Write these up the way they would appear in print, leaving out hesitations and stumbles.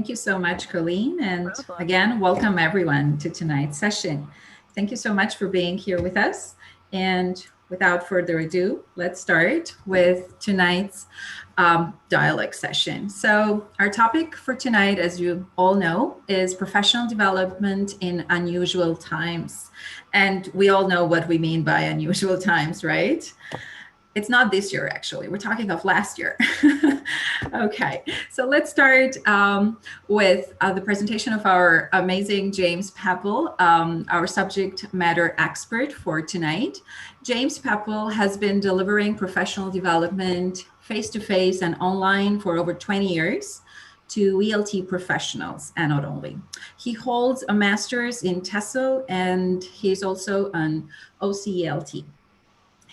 Thank you so much, Colleen. And again, welcome everyone to tonight's session. Thank you so much for being here with us. And without further ado, let's start with tonight's dialogue session. So our topic for tonight, as you all know, is professional development in unusual times. And we all know what we mean by unusual times, right? It's not this year, actually. We're talking of last year. Okay, so let's start with the presentation of our amazing James Papel, our subject matter expert for tonight. James Papel has been delivering professional development face-to-face and online for over 20 years to ELT professionals and not only. He holds a master's in TESL and he's also an OCELT.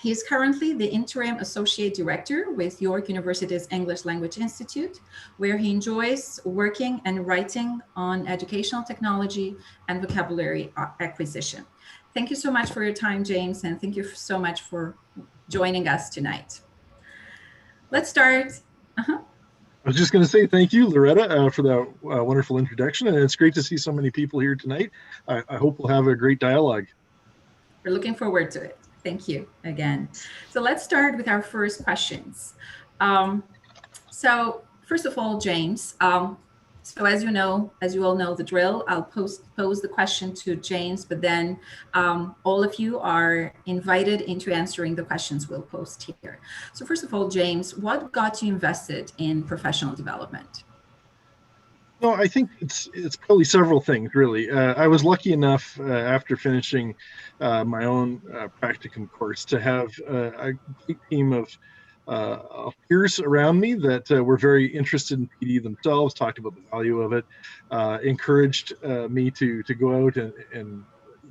He is currently the interim associate director with York University's English Language Institute, where he enjoys working and writing on educational technology and vocabulary acquisition. Thank you so much for your time, James, and thank you so much for joining us tonight. Let's start. I was just going to say thank you, Loretta, for that wonderful introduction, and it's great to see so many people here tonight. I hope we'll have a great dialogue. We're looking forward to it. Thank you again. So let's start with our first questions. So first of all, James, so as you all know the drill, I'll pose the question to James, but then all of you are invited into answering the questions we'll post here. So first of all, James, what got you invested in professional development? No, I think it's probably several things, really. I was lucky enough after finishing my own practicum course to have a great team of peers around me that were very interested in PD themselves, talked about the value of it, encouraged me to go out and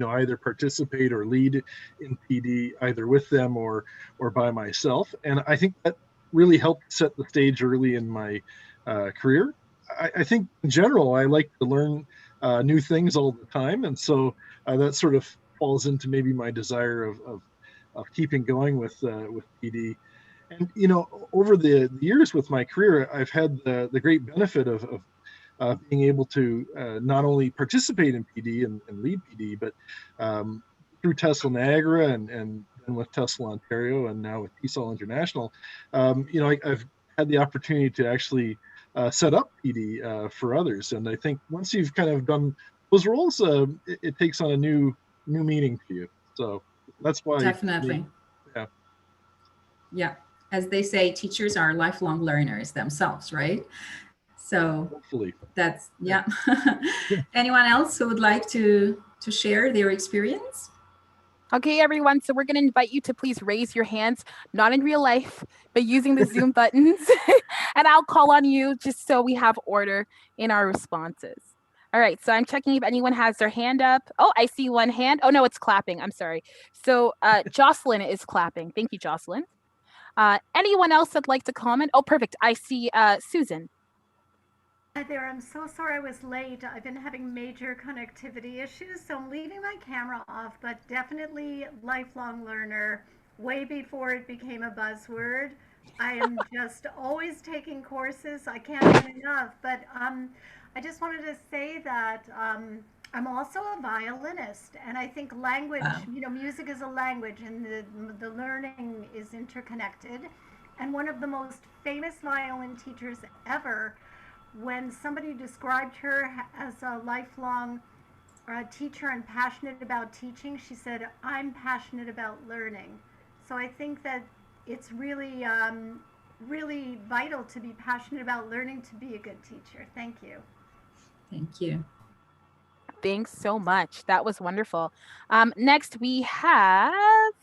either participate or lead in PD either with them or by myself. And I think that really helped set the stage early in my career. I think in general, I like to learn new things all the time. And so that sort of falls into maybe my desire of keeping going with PD. And, over the years with my career, I've had the great benefit of being able to not only participate in PD and lead PD, but through TESL Niagara and with TESL Ontario and now with TESL International, I've had the opportunity to actually set up PD for others. And I think once you've kind of done those roles, it takes on a new meaning to you. So that's why. Definitely. Yeah. As they say, teachers are lifelong learners themselves, right? So hopefully that's, yeah. Anyone else who would like to share their experience? Okay, everyone, so we're going to invite you to please raise your hands, not in real life, but using the Zoom buttons. And I'll call on you just so we have order in our responses. All right, so I'm checking if anyone has their hand up. Oh, I see one hand. Oh, no, it's clapping. I'm sorry. So Jocelyn is clapping. Thank you, Jocelyn. Anyone else that'd like to comment? Oh, perfect. I see Susan. Hi there, I'm so sorry I was late. I've been having major connectivity issues, so I'm leaving my camera off, but definitely lifelong learner way before it became a buzzword. I am just always taking courses. I can't get enough, but I just wanted to say that I'm also a violinist, and I think language, music is a language, and the learning is interconnected. And one of the most famous violin teachers ever, when somebody described her as a lifelong teacher and passionate about teaching, she said, "I'm passionate about learning." So I think that it's really, really vital to be passionate about learning to be a good teacher. Thank you. Thank you. Thanks so much. That was wonderful. Next we have,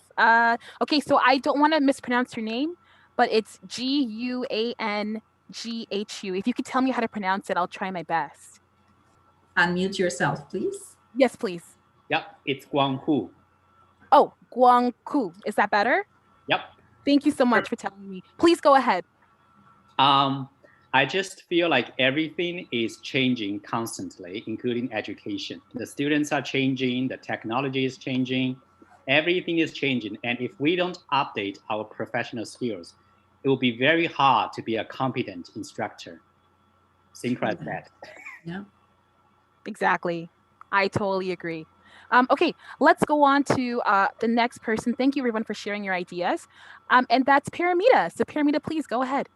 okay, so I don't want to mispronounce your name, but it's Guanghu. If you could tell me how to pronounce it, I'll try my best. Unmute yourself, please. Yes, please. Yep, it's Guanghu. Oh, Guanghu. Is that better? Yep. Thank you so much for telling me. Please go ahead. I just feel like everything is changing constantly, including education. The students are changing, the technology is changing, everything is changing. And if we don't update our professional skills, it will be very hard to be a competent instructor. Simple as that. Yeah. Exactly. I totally agree. Okay, let's go on to the next person. Thank you, everyone, for sharing your ideas. And that's Paramita. So, Paramita, please go ahead.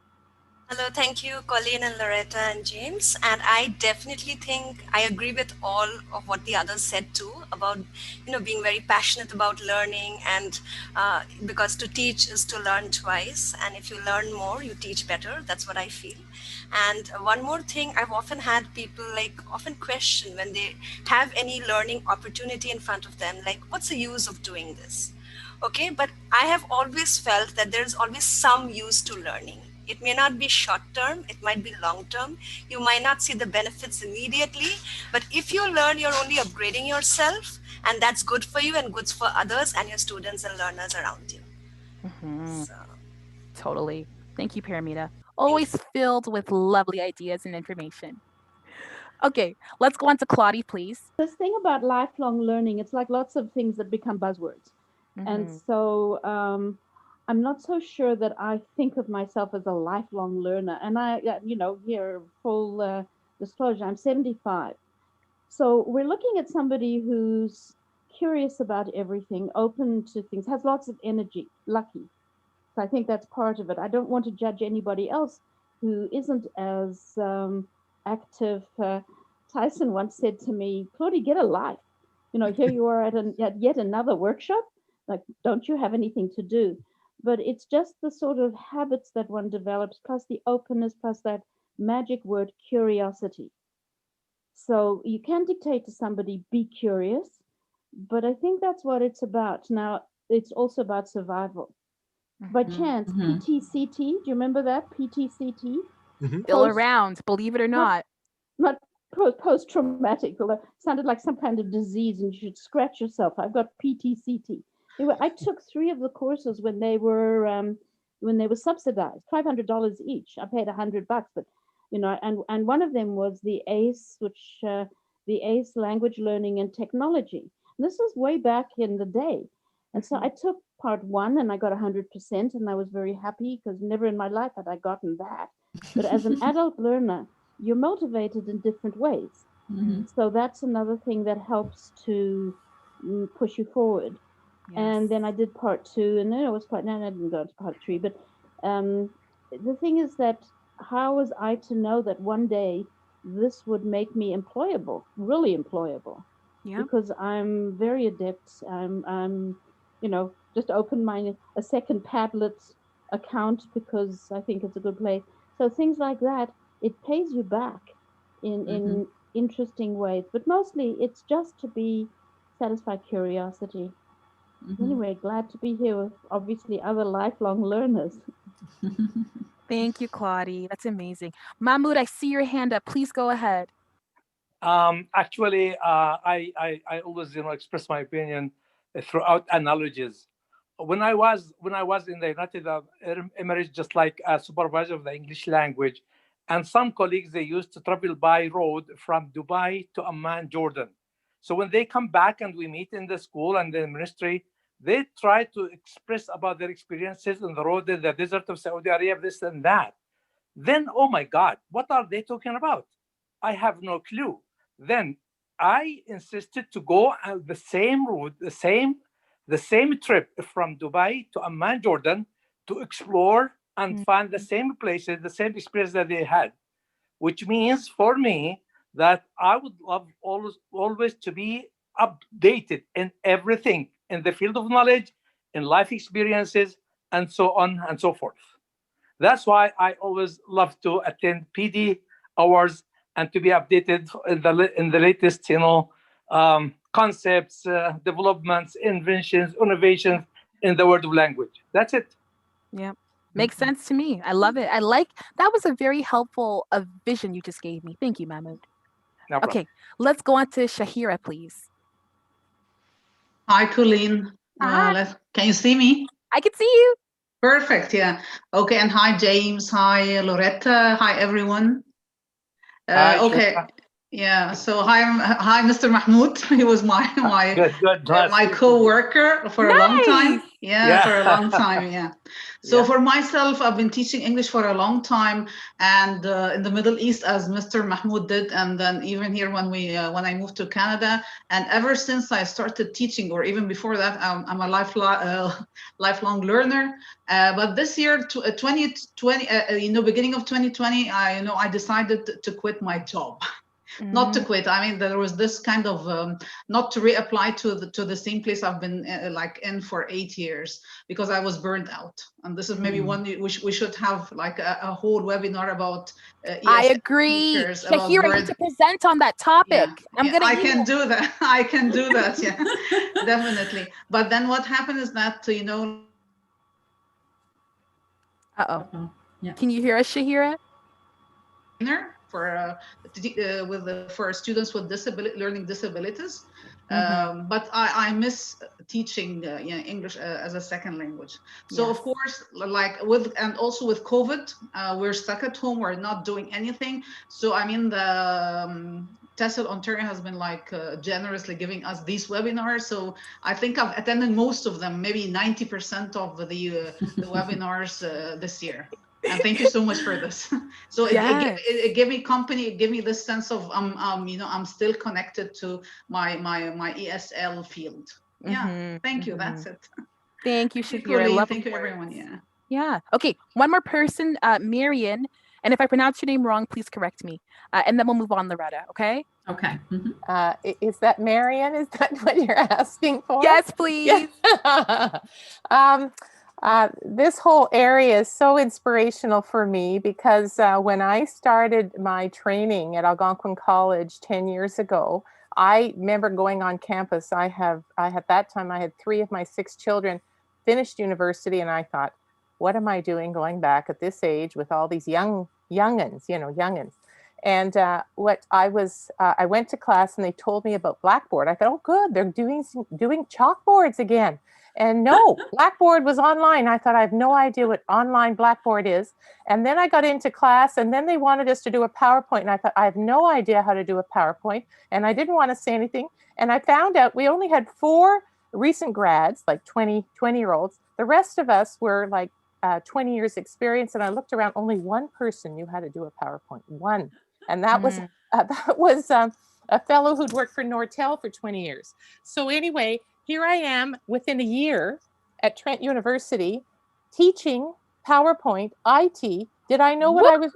Hello, thank you, Colleen and Loretta and James. And I definitely think I agree with all of what the others said too about, being very passionate about learning, and because to teach is to learn twice. And if you learn more, you teach better. That's what I feel. And one more thing, I've often had people often question when they have any learning opportunity in front of them, like, what's the use of doing this? Okay, but I have always felt that there's always some use to learning. It may not be short term, it might be long term. You might not see the benefits immediately, but if you learn, you're only upgrading yourself, and that's good for you and good for others and your students and learners around you. So, Totally. Thank you, Paramita. thank Always filled with lovely ideas and information. Okay, let's go on to Claudie, please. This thing about lifelong learning, it's like lots of things that become buzzwords. And so I'm not so sure that I think of myself as a lifelong learner. And here, full disclosure, I'm 75. So we're looking at somebody who's curious about everything, open to things, has lots of energy, lucky. So I think that's part of it. I don't want to judge anybody else who isn't as active. Tyson once said to me, Claudie, get a life. Here you are at yet another workshop. Like, don't you have anything to do? But it's just the sort of habits that one develops, plus the openness, plus that magic word, curiosity. So you can dictate to somebody, be curious, but I think that's what it's about. Now, it's also about survival. By chance, PTCT, do you remember that? PTCT? Still around, believe it or not. Not post-traumatic, although it sounded like some kind of disease and you should scratch yourself. I've got PTCT. Anyway, I took 3 of the courses when they were subsidized, $500 each. I paid $100, but and one of them was the ACE, which the ACE language learning and technology. And this was way back in the day. And so I took part 1 and I got 100%, and I was very happy because never in my life had I gotten that. But as an adult learner, you're motivated in different ways. So that's another thing that helps to push you forward. Yes. And then I did part 2, and then I didn't go to part 3. But the thing is that how was I to know that one day this would make me employable, really employable? Yeah. Because I'm very adept. I'm just opened a second Padlet account because I think it's a good place. So things like that, it pays you back in interesting ways. But mostly it's just to be satisfied curiosity. Anyway, glad to be here with obviously other lifelong learners. Thank you, Claudie. That's amazing. Mahmoud, I see your hand up. Please go ahead. Actually, I always express my opinion throughout analogies. When I was in the United Arab Emirates, just like a supervisor of the English language, and some colleagues, they used to travel by road from Dubai to Amman, Jordan. So when they come back and we meet in the school and the ministry, they try to express about their experiences on the road in the desert of Saudi Arabia, this and that. Then, oh my God, what are they talking about? I have no clue. Then I insisted to go the same route, the same trip from Dubai to Amman, Jordan, to explore and find the same places, the same experience that they had, which means for me that I would love always to be updated in everything, in the field of knowledge, in life experiences, and so on and so forth. That's why I always love to attend PD hours and to be updated in the latest, concepts, developments, inventions, innovations in the world of language. That's it. Yeah, makes sense to me. I love it. That was a very helpful vision you just gave me. Thank you, Mahmoud. No problem. Okay, let's go on to Shahira, please. Hi, Colleen. Hi. Can you see me? I can see you. Perfect, yeah. Okay, and hi, James. Hi, Loretta. Hi, everyone. Hi, okay. Shahira. Yeah. So hi, Mr. Mahmoud. He was my co-worker for a long time. Yeah, for a long time. Yeah. So for myself, I've been teaching English for a long time, and in the Middle East, as Mr. Mahmoud did, and then even here when I moved to Canada, and ever since I started teaching, or even before that, I'm a lifelong learner. But this year, 2020, beginning of 2020, I decided to quit my job. Not to quit. I mean, there was this kind of not to reapply to the same place I've been in for 8 years, because I was burned out. And this is maybe one we should have like a whole webinar about. I agree. Shahira, you to present on that topic. Yeah. I can do that. I can do that. Yeah, definitely. But then what happened is that Yeah. Can you hear us, Shahira? For students with learning disabilities, but I miss teaching English as a second language. So of course, also with COVID, we're stuck at home. We're not doing anything. So I mean, the TESL Ontario has been generously giving us these webinars. So I think I've attended most of them, maybe 90% of the webinars this year. And thank you so much for this. So it gave me company, it gave me this sense of I'm still connected to my ESL field. Yeah, thank you. That's it. Thank you, Shahira. Thank you, everyone. Yeah. Okay, one more person, Marian. And if I pronounce your name wrong, please correct me. And then we'll move on, Loretta. Okay. Okay. Is that Marian? Is that what you're asking for? Yes, please. This whole area is so inspirational for me because when I started my training at Algonquin College 10 years ago, I remember going on campus. At that time, I had 3 of my 6 children finished university, and I thought, what am I doing going back at this age with all these youngins? And I went to class and they told me about Blackboard. I thought, oh, good, they're doing chalkboards again. And no, Blackboard was online. I thought, I have no idea what online Blackboard is. And then I got into class and then they wanted us to do a PowerPoint. And I thought, I have no idea how to do a PowerPoint. And I didn't want to say anything. And I found out we only had 4 recent grads, like 20-year-olds. The rest of us were like 20 years experience. And I looked around, only one person knew how to do a PowerPoint, one. And that was a fellow who'd worked for Nortel for 20 years. So anyway, here I am within a year at Trent University teaching PowerPoint, IT. Did I know what I was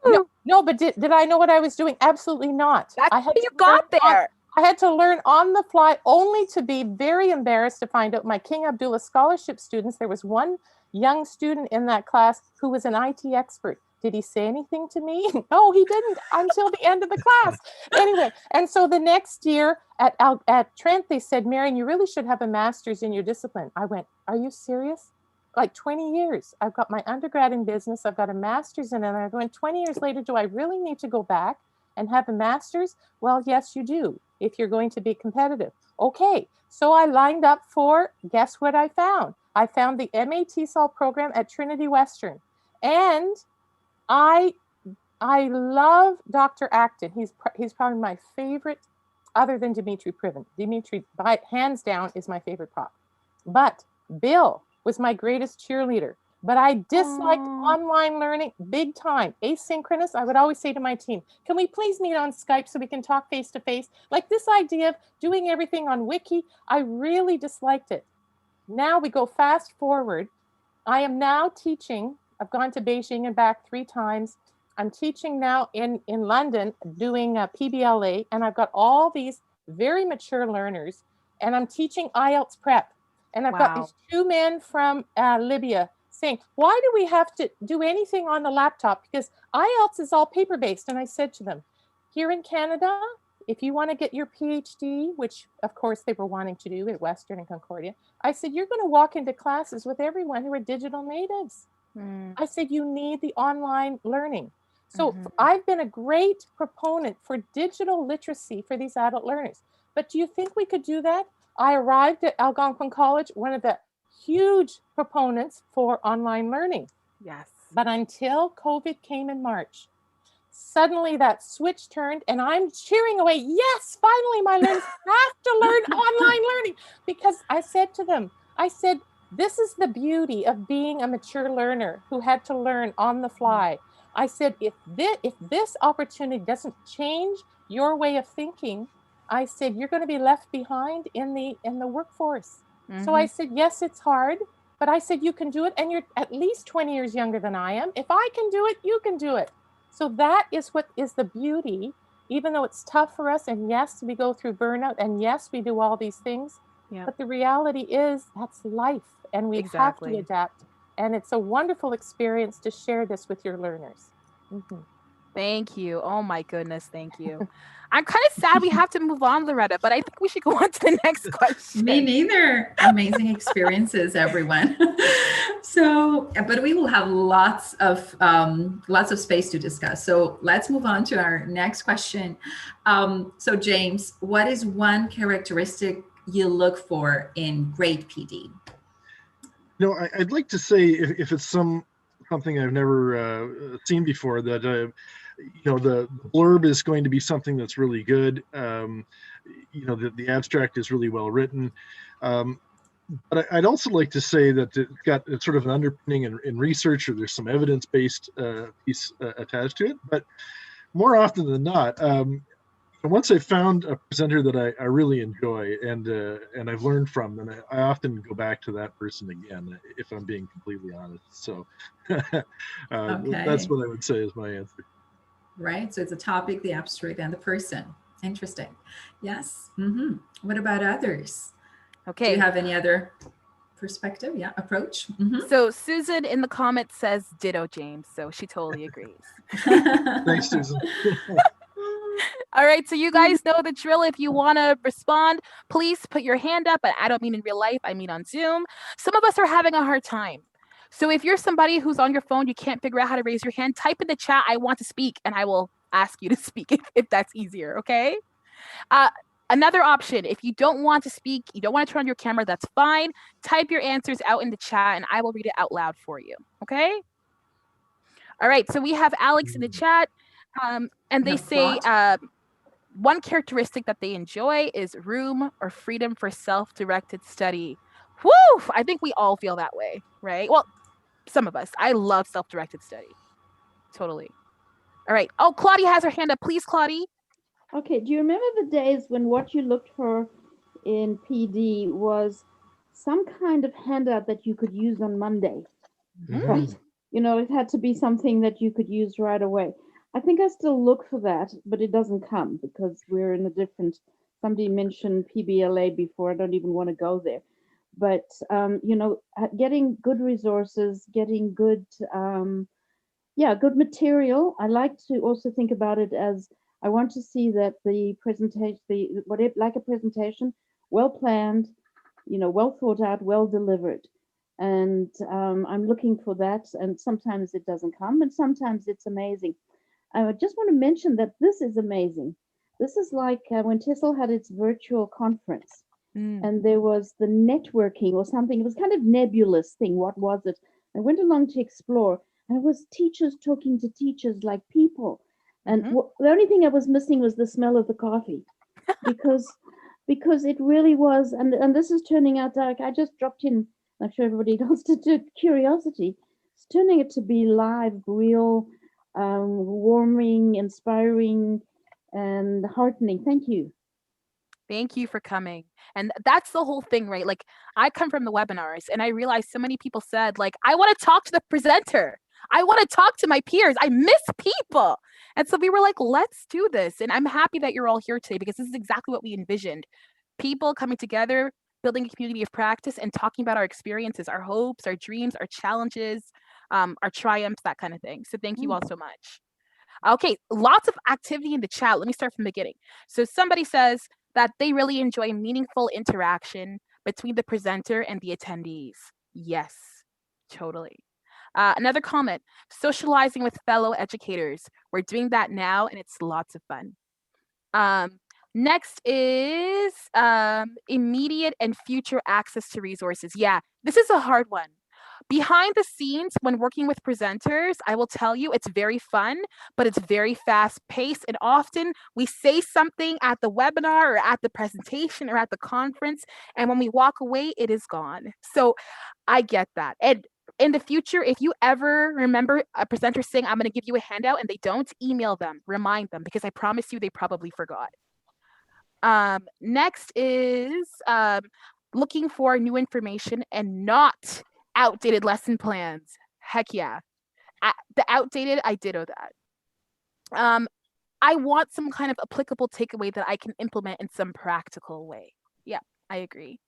doing? No, but did I know what I was doing? Absolutely not. That's how you got there. I had to learn on the fly, only to be very embarrassed to find out my King Abdullah Scholarship students, there was one young student in that class who was an IT expert. Did he say anything to me? No, he didn't until the end of the class. Anyway, and so the next year at Trent, they said, Marian, you really should have a master's in your discipline. I went, are you serious? Like 20 years. I've got my undergrad in business. I've got a master's in it. And I went, 20 years later, do I really need to go back and have a master's? Well, yes, you do, if you're going to be competitive. Okay, so I lined up for, guess what I found? I found the MA TESL program at Trinity Western. And I love Dr. Acton. He's probably my favorite, other than Dimitri Privan. Dimitri, hands down, is my favorite prof. But Bill was my greatest cheerleader. But I disliked online learning big time. Asynchronous, I would always say to my team, can we please meet on Skype so we can talk face to face? Like this idea of doing everything on Wiki, I really disliked it. Now we go fast forward. I am now teaching. I've gone to Beijing and back 3 times. I'm teaching now in London, doing PBLA, and I've got all these very mature learners, and I'm teaching IELTS prep. And I've got these 2 men from Libya saying, why do we have to do anything on the laptop? Because IELTS is all paper-based. And I said to them, here in Canada, if you want to get your PhD, which of course they were wanting to do at Western and Concordia, I said, you're going to walk into classes with everyone who are digital natives. I said, you need the online learning. So I've been a great proponent for digital literacy for these adult learners. But do you think we could do that? I arrived at Algonquin College, one of the huge proponents for online learning. Yes. But until COVID came in March, Suddenly that switch turned and I'm cheering away. Yes, finally my learners have to learn online learning, because I said to them, I said, this is the beauty of being a mature learner who had to learn on the fly. I said, if this opportunity doesn't change your way of thinking, I said, you're going to be left behind in the workforce. Mm-hmm. So I said, yes, it's hard, but I said, you can do it. And you're at least 20 years younger than I am. If I can do it, you can do it. So that is what is the beauty, even though it's tough for us. And yes, we go through burnout, and yes, we do all these things. Yep. But the reality is that's life, and we have to adapt. And it's a wonderful experience to share this with your learners. Mm-hmm. Thank you. Oh my goodness, thank you. I'm kind of sad we have to move on, Loretta, but I think we should go on to the next question. Me neither. Amazing experiences, everyone. So, but we will have lots of space to discuss. So let's move on to our next question. So James, what is one characteristic you look for in great PD? No, I'd like to say if it's something I've never seen before, that the blurb is going to be something that's really good. The abstract is really well written. But I'd also like to say that it's sort of an underpinning in research, or there's some evidence-based piece attached to it. But more often than not, once I found a presenter that I really enjoy and I've learned from, then I often go back to that person again, if I'm being completely honest. So okay. That's what I would say is my answer. Right. So it's a topic, the abstract, and the person. Interesting. Yes. Mm-hmm. What about others? Okay. Do you have any other perspective? Yeah. Approach. Mm-hmm. So Susan in the comments says ditto, James. So she totally agrees. Thanks, Susan. All right, so you guys know the drill. If you want to respond, please put your hand up. But I don't mean in real life, I mean on Zoom. Some of us are having a hard time. So if you're somebody who's on your phone, you can't figure out how to raise your hand, type in the chat, I want to speak, and I will ask you to speak if that's easier, okay? Another option, if you don't want to speak, you don't want to turn on your camera, that's fine. Type your answers out in the chat, and I will read it out loud for you, okay? All right, so we have Alex in the chat, and they say... one characteristic that they enjoy is room or freedom for self-directed study. Woo! I think we all feel that way, right? Well, some of us. I love self-directed study. Totally. All right. Oh, Claudia has her hand up. Please, Claudia. Okay. Do you remember the days when what you looked for in PD was some kind of handout that you could use on Monday? Mm-hmm. Right? It had to be something that you could use right away. I think I still look for that, but it doesn't come because we're in a different, somebody mentioned PBLA before, I don't even want to go there. But, getting good resources, getting good, good material. I like to also think about it as, I want to see that the presentation, like a presentation, well planned, well thought out, well delivered. And I'm looking for that. And sometimes it doesn't come, and sometimes it's amazing. I just want to mention that this is amazing. This is like when TESL had its virtual conference, and there was the networking or something. It was kind of nebulous thing. What was it? I went along to explore, and it was teachers talking to teachers like people. And the only thing I was missing was the smell of the coffee, because it really was. And this is turning out like I just dropped in. I'm sure everybody else to do curiosity. It's turning it to be live, real. Warming, inspiring, and heartening. Thank you. Thank you for coming. And that's the whole thing, right? Like, I come from the webinars, and I realized so many people said, like, I want to talk to the presenter. I want to talk to my peers. I miss people. And so we were like, let's do this. And I'm happy that you're all here today, because this is exactly what we envisioned. People coming together, building a community of practice, and talking about our experiences, our hopes, our dreams, our challenges, our triumphs, that kind of thing. So thank you all so much. Okay, lots of activity in the chat. Let me start from the beginning. So somebody says that they really enjoy meaningful interaction between the presenter and the attendees. Yes, totally. Another comment, socializing with fellow educators. We're doing that now, and it's lots of fun. Next is immediate and future access to resources. Yeah, this is a hard one. Behind the scenes, when working with presenters, I will tell you it's very fun, but it's very fast paced. And often we say something at the webinar or at the presentation or at the conference, and when we walk away, it is gone. So I get that. And in the future, if you ever remember a presenter saying, I'm going to give you a handout, and they don't, email them, remind them, because I promise you they probably forgot. Next is looking for new information and not outdated lesson plans. Heck yeah. The outdated, I ditto that. I want some kind of applicable takeaway that I can implement in some practical way. Yeah, I agree.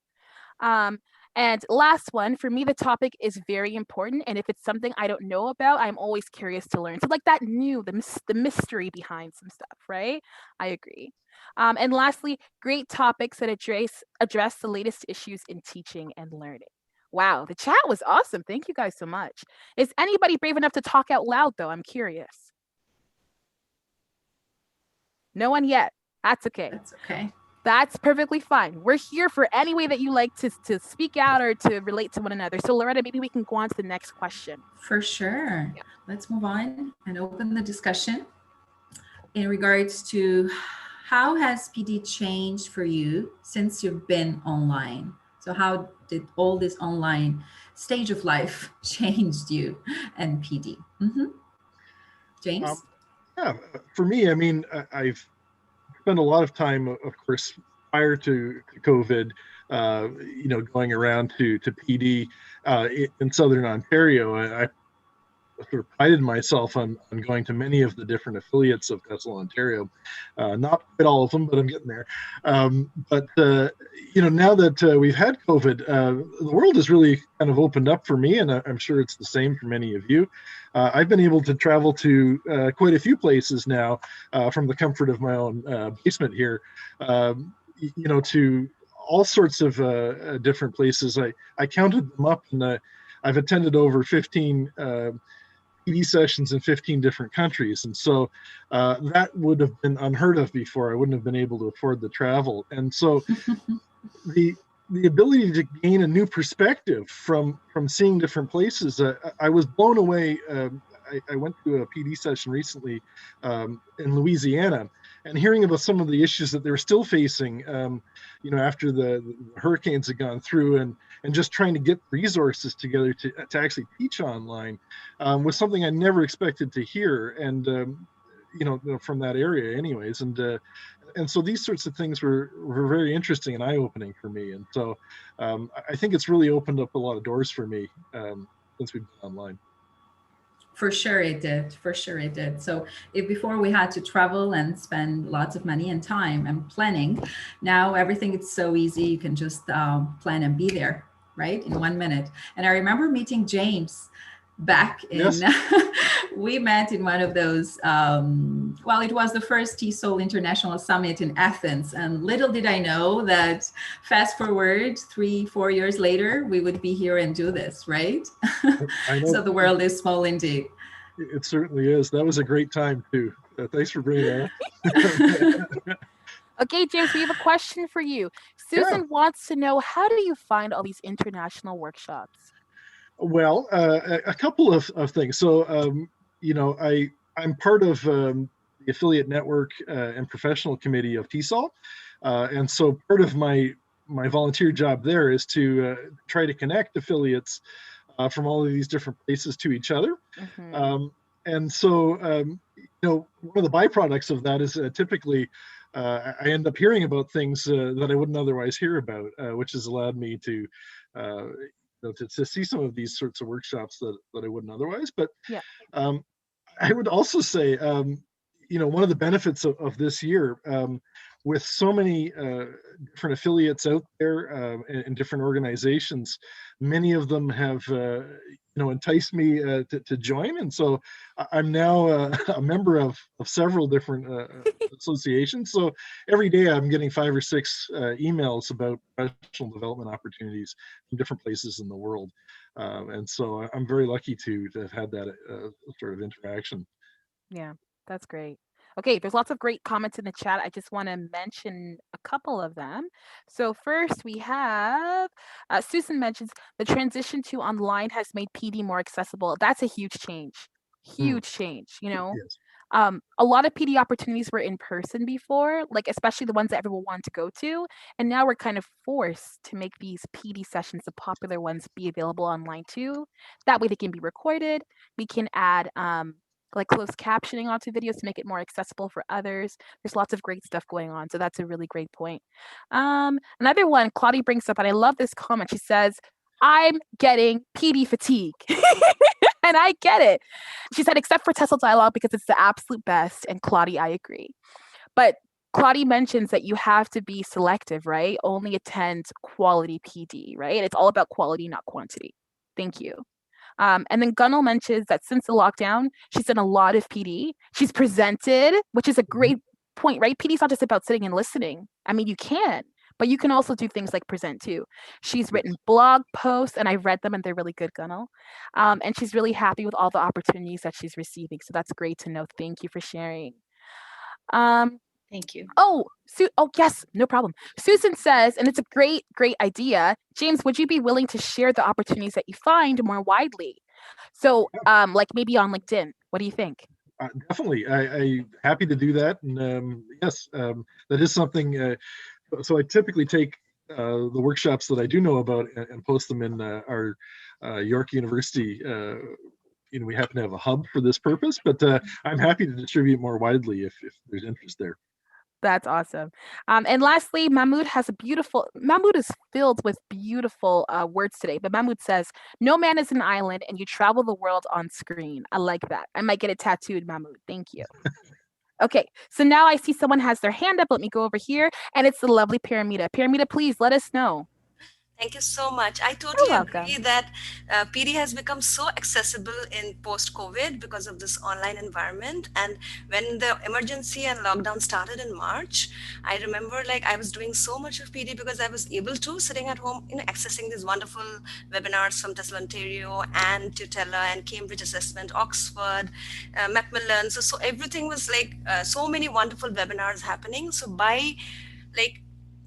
And last one, for me, the topic is very important. And if it's something I don't know about, I'm always curious to learn. So like that the mystery behind some stuff, right? I agree. And lastly, great topics that address the latest issues in teaching and learning. Wow, the chat was awesome. Thank you guys so much. Is anybody brave enough to talk out loud, though? I'm curious. No one yet. That's okay. That's okay. That's perfectly fine. We're here for any way that you like to speak out or to relate to one another. So Loretta, maybe we can go on to the next question. For sure. Yeah. Let's move on and open the discussion in regards to how has PD changed for you since you've been online? So how did all this online stage of life changed you and PD? Mm-hmm. James? Yeah, for me, I mean, I've spent a lot of time, of course, prior to COVID, going around to PD in Southern Ontario. I sort of prided myself on going to many of the different affiliates of TESL Ontario. Not quite all of them, but I'm getting there. But now that we've had COVID, the world has really kind of opened up for me, and I'm sure it's the same for many of you. I've been able to travel to quite a few places now from the comfort of my own basement here, to all sorts of different places. I counted them up, and I've attended over 15 PD sessions in 15 different countries. And so that would have been unheard of before. I wouldn't have been able to afford the travel. And so the ability to gain a new perspective from seeing different places, I was blown away. I went to a PD session recently in Louisiana, and hearing about some of the issues that they were still facing, after the hurricanes had gone through, and just trying to get resources together to actually teach online was something I never expected to hear, and from that area, anyways, and so these sorts of things were very interesting and eye-opening for me, and so I think it's really opened up a lot of doors for me since we've been online. For sure it did. For sure it did. So if before we had to travel and spend lots of money and time and planning, now everything is so easy. You can just plan and be there, right? In 1 minute. And I remember meeting James back in, yes. We met in one of those, it was the first TESL International Summit in Athens. And little did I know that fast forward 3-4 years later, we would be here and do this, right? I know. So the world is small indeed. It certainly is. That was a great time too. Thanks for bringing that up. Okay, James, we have a question for you. Susan wants to know, how do you find all these international workshops? Well, a couple of things. So, I'm part of the affiliate network and professional committee of TESL. And so part of my volunteer job there is to try to connect affiliates from all of these different places to each other. Mm-hmm. And so, one of the byproducts of that is typically I end up hearing about things that I wouldn't otherwise hear about, which has allowed me to see some of these sorts of workshops that I wouldn't otherwise. But I would also say, one of the benefits of this year, with so many different affiliates out there and different organizations, many of them have enticed me to join, and so I'm now a member of several different associations. So every day I'm getting 5 or 6 emails about professional development opportunities from different places in the world, and so I'm very lucky to have had that sort of interaction. Yeah, that's great. Okay, there's lots of great comments in the chat. I just want to mention a couple of them. So first we have Susan mentions the transition to online has made PD more accessible. That's a huge change. Huge change, you know. Yes. A lot of PD opportunities were in person before, like especially the ones that everyone wanted to go to. And now we're kind of forced to make these PD sessions, the popular ones, be available online too. That way they can be recorded. We can add like closed captioning onto videos to make it more accessible for others. There's lots of great stuff going on. So that's a really great point. Another one Claudia brings up, and I love this comment. She says, I'm getting PD fatigue. And I get it. She said, except for TESL dialogue because it's the absolute best. And Claudia, I agree. But Claudia mentions that you have to be selective, right? Only attend quality PD, right? And it's all about quality, not quantity. Thank you. And then Gunnel mentions that since the lockdown, she's done a lot of PD. She's presented, which is a great point, right? PD is not just about sitting and listening. I mean, you can, but you can also do things like present too. She's written blog posts, and I've read them, and they're really good, Gunnel. And she's really happy with all the opportunities that she's receiving. So that's great to know. Thank you for sharing. Thank you. Oh, yes, no problem. Susan says, and it's a great idea. James, would you be willing to share the opportunities that you find more widely? So, like maybe on LinkedIn. What do you think? Definitely, I'm happy to do that. And yes, that is something. So I typically take the workshops that I do know about and post them in our York University. We happen to have a hub for this purpose, but I'm happy to distribute more widely if there's interest there. That's awesome. And lastly, Mahmoud is filled with beautiful words today. But Mahmoud says, no man is an island and you travel the world on screen. I like that. I might get it tattooed, Mahmoud. Thank you. Okay, so now I see someone has their hand up. Let me go over here. And it's the lovely Paramita. Paramita, please let us know. Thank you so much. I totally agree that PD has become so accessible in post-COVID because of this online environment. And when the emergency and lockdown started in March, I remember like I was doing so much of PD because I was able to, sitting at home, accessing these wonderful webinars from TESL Ontario and Tutela and Cambridge Assessment, Oxford, Macmillan. So everything was like so many wonderful webinars happening. So by like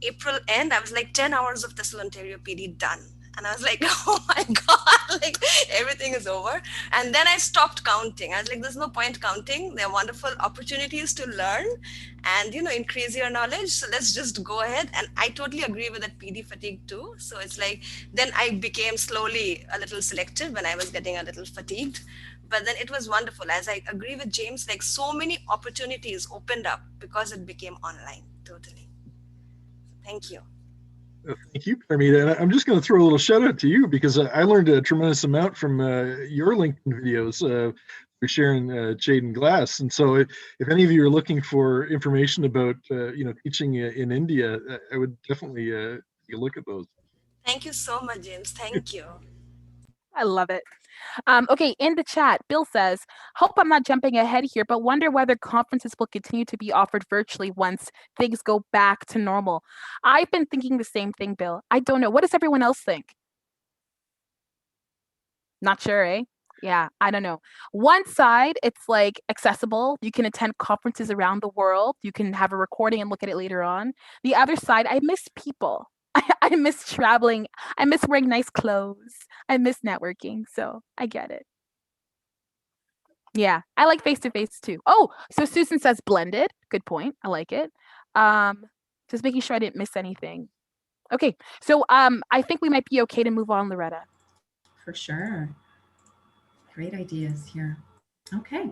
April end, I was like 10 hours of TESL Ontario PD done. And I was like, oh my God, like everything is over. And then I stopped counting. I was like, there's no point counting. There are wonderful opportunities to learn and, increase your knowledge. So let's just go ahead. And I totally agree with that PD fatigue too. So it's like, then I became slowly a little selective when I was getting a little fatigued. But then it was wonderful. As I agree with James, like so many opportunities opened up because it became online. Totally. Thank you. Thank you, Paramita. And I'm just going to throw a little shout out to you because I learned a tremendous amount from your LinkedIn videos for sharing Jade and Glass. And so if any of you are looking for information about, teaching in India, I would definitely take a look at those. Thank you so much, James. Thank you. I love it. Okay, in the chat, Bill says, hope I'm not jumping ahead here, but wonder whether conferences will continue to be offered virtually once things go back to normal. I've been thinking the same thing, Bill. I don't know. What does everyone else think? Not sure, eh? Yeah, I don't know. One side, it's like accessible. You can attend conferences around the world. You can have a recording and look at it later on. The other side, I miss people. I miss traveling. I miss wearing nice clothes. I miss networking. So I get it. Yeah, I like face-to-face too. Oh, so Susan says blended. Good point. I like it. Just making sure I didn't miss anything. Okay, so I think we might be okay to move on, Loretta. For sure. Great ideas here. Okay.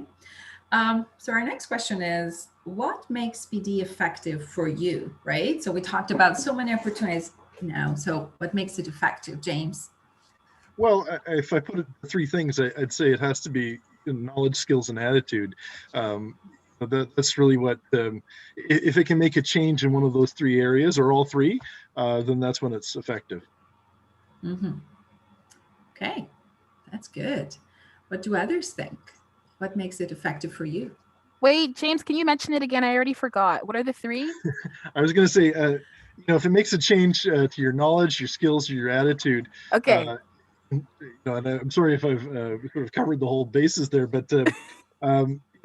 So our next question is, what makes PD effective for you, right? So we talked about so many opportunities now. So what makes it effective, James? Well, if I put it three things, I'd say it has to be knowledge, skills, and attitude. That's really what, if it can make a change in one of those three areas or all three, then that's when it's effective. Mm-hmm. Okay, that's good. What do others think? What makes it effective for you? Wait, James, can you mention it again? I already forgot. What are the three? I was going to say, if it makes a change to your knowledge, your skills, or your attitude. Okay. And I'm sorry if I've sort of covered the whole basis there, but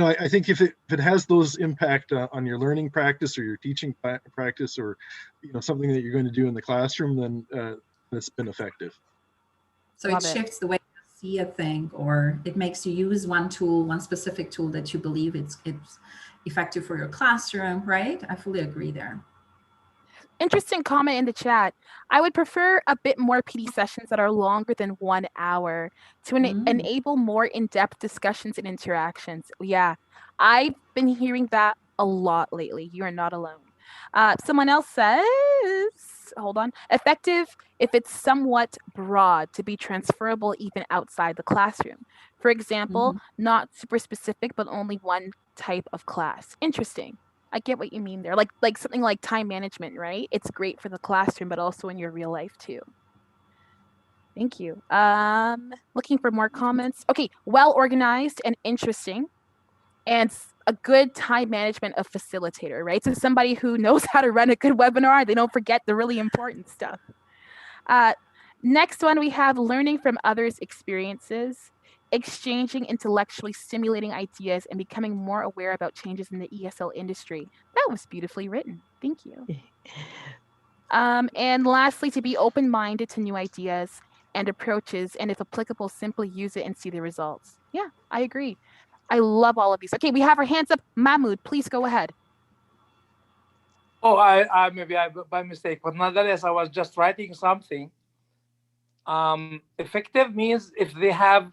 No, I think if it has those impact on your learning practice or your teaching practice, or something that you're going to do in the classroom, then it's been effective. So it shifts the way you see a thing, or it makes you use one tool, one specific tool that you believe it's effective for your classroom, right? I fully agree there. Interesting comment in the chat. I would prefer a bit more PD sessions that are longer than 1 hour to enable more in-depth discussions and interactions. Yeah, I've been hearing that a lot lately. You are not alone. Someone else says, hold on, effective if it's somewhat broad to be transferable even outside the classroom. For example, not super specific, but only one type of class. Interesting. I get what you mean there. Like something like time management, right? It's great for the classroom, but also in your real life too. Thank you. Looking for more comments. Okay, well organized and interesting, and a good time management of facilitator, right? So somebody who knows how to run a good webinar, they don't forget the really important stuff. Next one, we have learning from others' experiences, exchanging intellectually stimulating ideas, and becoming more aware about changes in the ESL industry. That was beautifully written. Thank you. And lastly, to be open-minded to new ideas and approaches, and if applicable, simply use it and see the results. Yeah, I agree. I love all of these. Okay, we have our hands up. Mahmoud, please go ahead. Oh, I maybe by mistake, but nonetheless, I was just writing something. Effective means if they have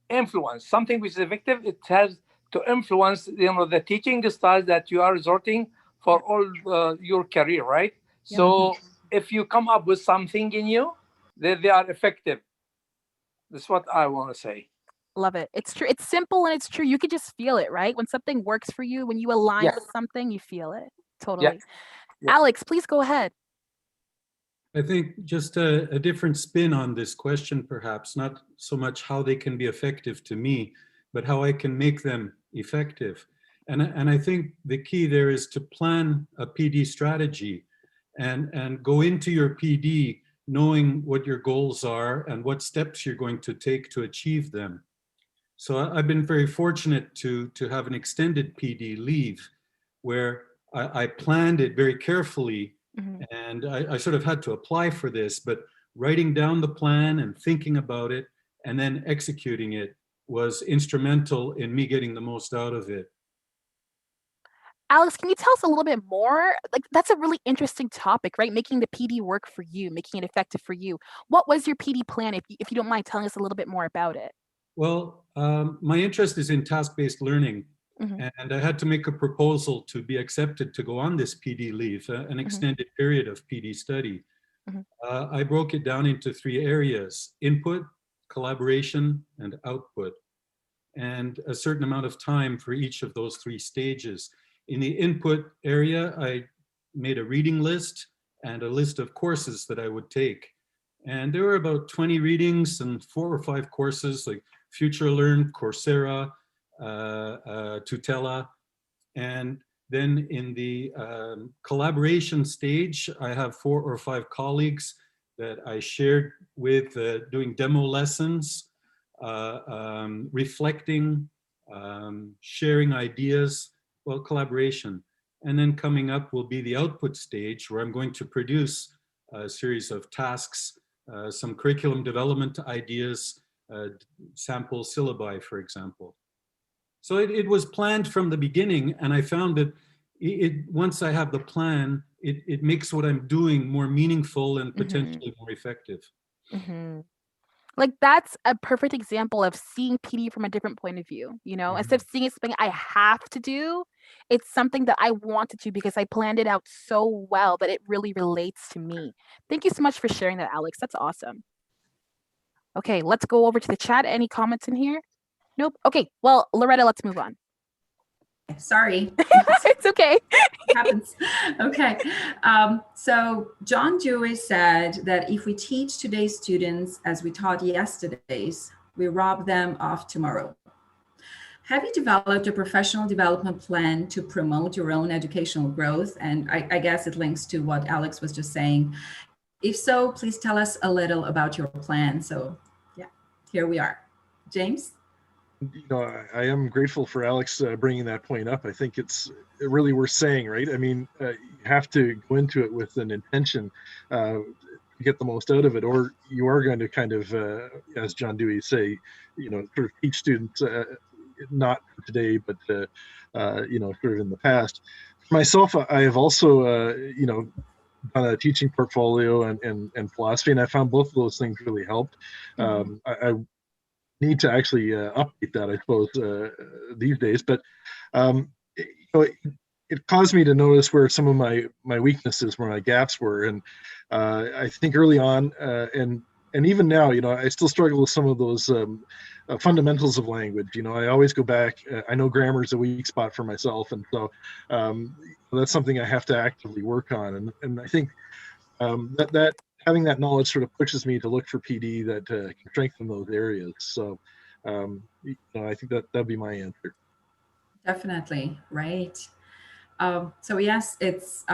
influence, something which is effective, it has to influence, the teaching style that you are resorting for all your career, right? Yeah. So if you come up with something new, they are effective. That's what I want to say. Love it. It's true. It's simple and it's true. You could just feel it, right? When something works for you, when you align with something, you feel it. Totally. Yeah. Alex, please go ahead. I think just a different spin on this question, perhaps, not so much how they can be effective to me, but how I can make them effective. And I think the key there is to plan a PD strategy and go into your PD knowing what your goals are and what steps you're going to take to achieve them. So I've been very fortunate to have an extended PD leave where I planned it very carefully. And I sort of had to apply for this, but writing down the plan and thinking about it and then executing it was instrumental in me getting the most out of it. Alex, can you tell us a little bit more? Like, that's a really interesting topic, right? Making the PD work for you, making it effective for you. What was your PD plan, if you don't mind telling us a little bit more about it? Well, my interest is in task-based learning. And I had to make a proposal to be accepted to go on this PD leave, an extended period of PD study. I broke it down into 3 areas: input, collaboration, and output, and a certain amount of time for each of those 3 stages. In the input area, I made a reading list and a list of courses that I would take. And there were about 20 readings and 4 or 5 courses like FutureLearn, Coursera, Tutela. And then in the collaboration stage, I have 4 or 5 colleagues that I shared with, doing demo lessons, reflecting, sharing ideas, well, collaboration. And then coming up will be the output stage, where I'm going to produce a series of tasks, some curriculum development ideas, sample syllabi, for example. So it was planned from the beginning, and I found that once I have the plan, it makes what I'm doing more meaningful and potentially more effective. Like, that's a perfect example of seeing PD from a different point of view, instead of seeing it something I have to do, it's something that I want to do because I planned it out so well that it really relates to me. Thank you so much for sharing that, Alex. That's awesome. Okay, let's go over to the chat. Any comments in here? Nope. Okay, well, Loretta, let's move on. Sorry. It's okay. It happens. Okay. So John Dewey said that if we teach today's students as we taught yesterday's, we rob them of tomorrow. Have you developed a professional development plan to promote your own educational growth? And I guess it links to what Alex was just saying. If so, please tell us a little about your plan. So yeah, here we are. James? I am grateful for Alex bringing that point up. I think it's really worth saying, right? I mean, you have to go into it with an intention to get the most out of it, or you are going to kind of, as John Dewey say, sort of teach students not today, but sort of in the past. For myself, I have also, done a teaching portfolio and philosophy, and I found both of those things really helped. I need to actually update that, I suppose, these days. But it caused me to notice where some of my weaknesses, where my gaps were, and I think early on, and even now, I still struggle with some of those fundamentals of language. I always go back. I know grammar is a weak spot for myself, and so that's something I have to actively work on. And I think that having that knowledge sort of pushes me to look for PD that can strengthen those areas. So I think that'd be my answer. Definitely, right. So yes, it's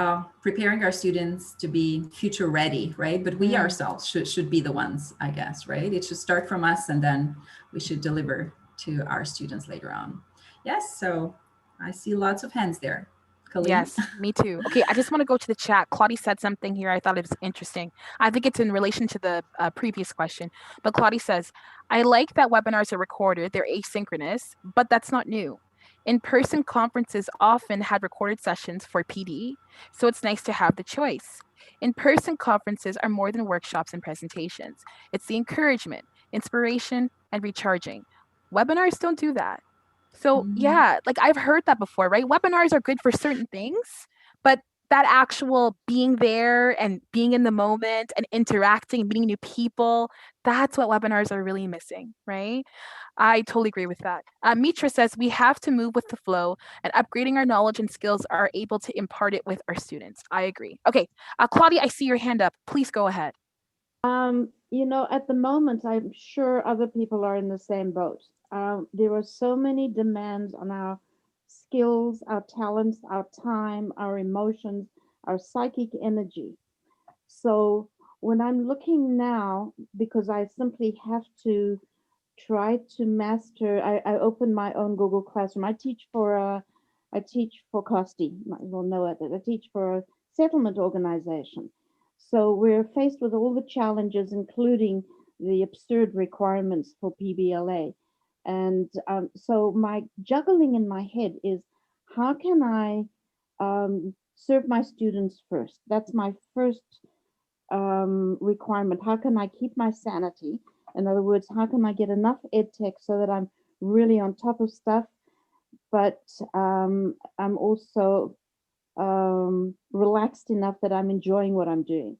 preparing our students to be future ready, right? But we ourselves should be the ones, I guess, right? It should start from us, and then we should deliver to our students later on. Yes, so I see lots of hands there. Colleen? Yes, me too. Okay, I just want to go to the chat. Claudia said something here. I thought it was interesting. I think it's in relation to the previous question. But Claudia says, I like that webinars are recorded. They're asynchronous, but that's not new. In-person conferences often had recorded sessions for PD, so it's nice to have the choice. In-person conferences are more than workshops and presentations. It's the encouragement, inspiration, and recharging. Webinars don't do that. So yeah, like I've heard that before, right? Webinars are good for certain things, but that actual being there and being in the moment and interacting and meeting new people, that's what webinars are really missing, right? I totally agree with that. Mitra says we have to move with the flow, and upgrading our knowledge and skills are able to impart it with our students. I agree. Okay, Claudia, I see your hand up. Please go ahead. At the moment, I'm sure other people are in the same boat. There are so many demands on our skills, our talents, our time, our emotions, our psychic energy. So when I'm looking now, because I simply have to try to master, I open my own Google Classroom. I teach for COSTI, you will know it. I teach for a settlement organization. So we're faced with all the challenges, including the absurd requirements for PBLA. And so my juggling in my head is, how can I serve my students first? That's my first requirement. How can I keep my sanity? In other words, how can I get enough ed tech so that I'm really on top of stuff, but I'm also relaxed enough that I'm enjoying what I'm doing.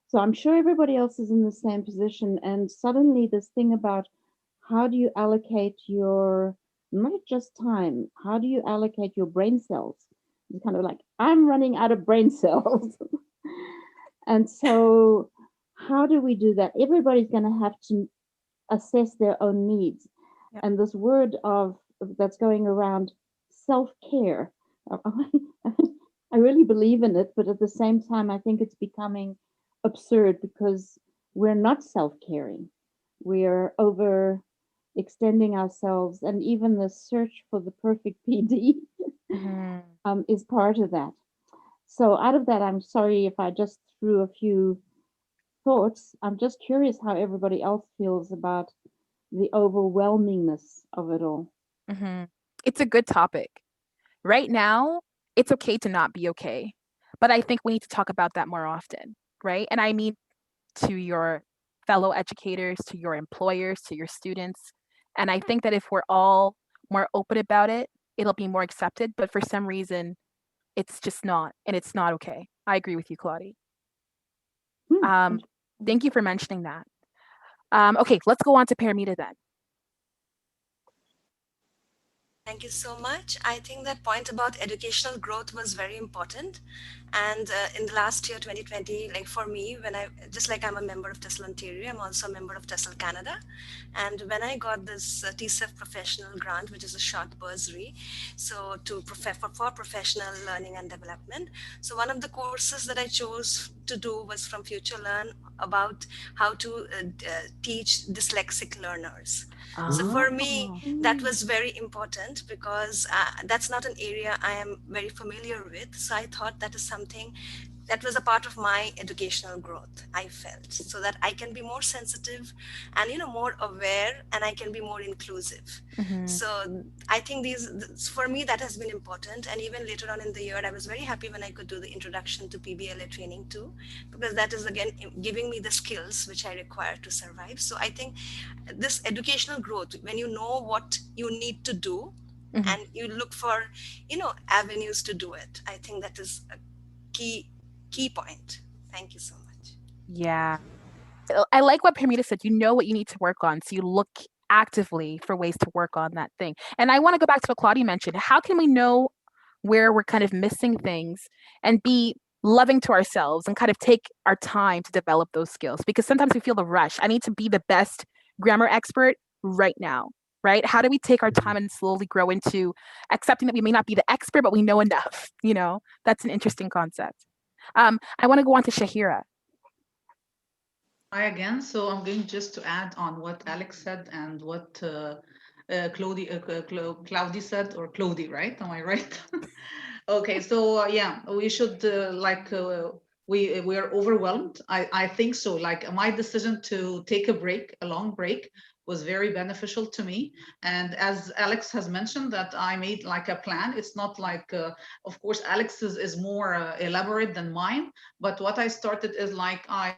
So I'm sure everybody else is in the same position. And suddenly this thing about how do you allocate your, not just time, how do you allocate your brain cells? It's kind of like, I'm running out of brain cells. And so how do we do that? Everybody's going to have to assess their own needs. Yep. And this word that's going around, self-care, I really believe in it, but at the same time, I think it's becoming absurd because we're not self-caring. We're overextending ourselves, and even the search for the perfect PD is part of that. So out of that, I'm sorry if I just threw a few thoughts. I'm just curious how everybody else feels about the overwhelmingness of it all. It's a good topic. Right now, it's okay to not be okay. But I think we need to talk about that more often, right? And I mean to your fellow educators, to your employers, to your students. And I think that if we're all more open about it, it'll be more accepted. But for some reason, it's just not, and it's not okay. I agree with you, Claudia. Thank you for mentioning that. Okay, let's go on to Paramita then. Thank you so much. I think that point about educational growth was very important. And in the last year, 2020, like for me, just like I'm a member of TESL Ontario, I'm also a member of TESL Canada. And when I got this TCEF professional grant, which is a short bursary, so for professional learning and development. So one of the courses that I chose to do was from FutureLearn about how to teach dyslexic learners. So for me, that was very important because that's not an area I am very familiar with. So I thought that is something that was a part of my educational growth, I felt, so that I can be more sensitive and, more aware, and I can be more inclusive. So I think for me, that has been important. And even later on in the year, I was very happy when I could do the introduction to PBLA training too, because that is again giving me the skills which I require to survive. So I think this educational growth, when you know what you need to do and you look for, avenues to do it, I think that is a key point. Thank you so much. Yeah. I like what Pamita said. You know what you need to work on, so you look actively for ways to work on that thing. And I want to go back to what Claudia mentioned. How can we know where we're kind of missing things and be loving to ourselves and kind of take our time to develop those skills? Because sometimes we feel the rush. I need to be the best grammar expert right now, right? How do we take our time and slowly grow into accepting that we may not be the expert, but we know enough? That's an interesting concept. I want to go on to Shahira. Hi again. So I'm going just to add on what Alex said and what Claudie said, or Claudie, right? Am I right? Okay. So yeah, we should we are overwhelmed. I think so. Like my decision to take a long break, was very beneficial to me. And as Alex has mentioned, that I made like a plan. It's not like, of course, Alex's is more elaborate than mine. But what I started is like Oh,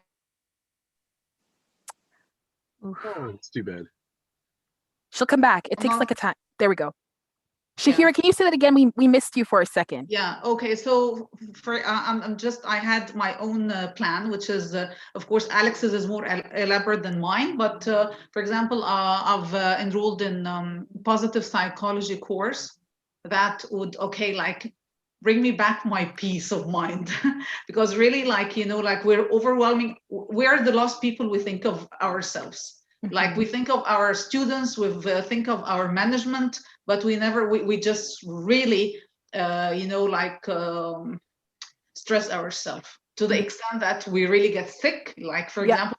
it's too bad. She'll come back. It takes like a time. There we go. Shahira, can you say that again? We missed you for a second. Yeah. Okay. So I had my own plan, which is, of course, Alex's is more elaborate than mine. But for example, I've enrolled in positive psychology course that would, bring me back my peace of mind. Because really, we're overwhelming. We're the last people we think of ourselves. Like we think of our students, we think of our management, but we just really, stress ourselves to the extent that we really get sick. Like, for example,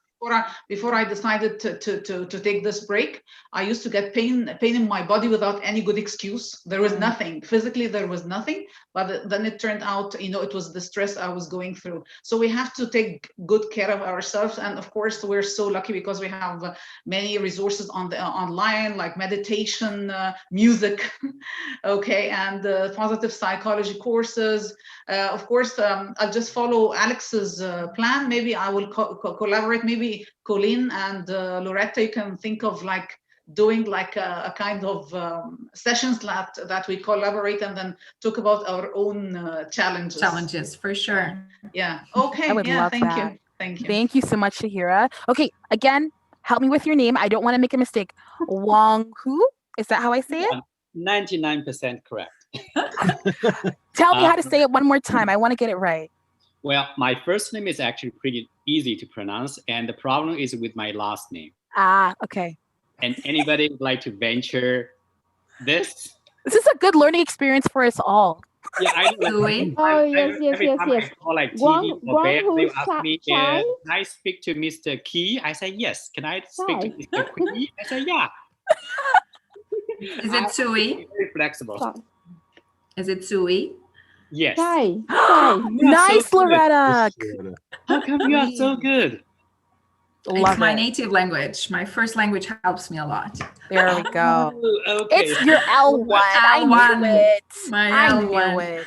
before I decided to take this break, I used to get pain in my body without any good excuse. There was nothing physically, there was nothing, but then it turned out, it was the stress I was going through. So we have to take good care of ourselves. And of course, we're so lucky because we have many resources on the online, like meditation, music, okay, and positive psychology courses. Of course, I'll just follow Alex's plan. Maybe I will collaborate. Maybe Colleen and Loretta, you can think of like doing like a kind of sessions that we collaborate and then talk about our own challenges. Challenges, for sure. Yeah. Okay. I would love thank that. you. Thank you. Thank you so much, Shahira. Okay, again, help me with your name. I don't want to make a mistake. Wang Hu? Is that how I say it? 99% correct. Tell me how to say it one more time. I want to get it right. Well, my first name is actually pretty easy to pronounce, and the problem is with my last name. Okay. And anybody would like to venture this? This is a good learning experience for us all. Yeah, I know. Yes. I call like TV or Bear, they ask me, can I speak to Mr. Key? I say yes. Can I speak to Mr. Key? I say yeah. Is it Sui? Very flexible. Is it Sui? Yes. Nice, so Loretta. How come you are so good? It's my native language. My first language helps me a lot. There we go. Okay. It's your L1. I knew it. I knew it.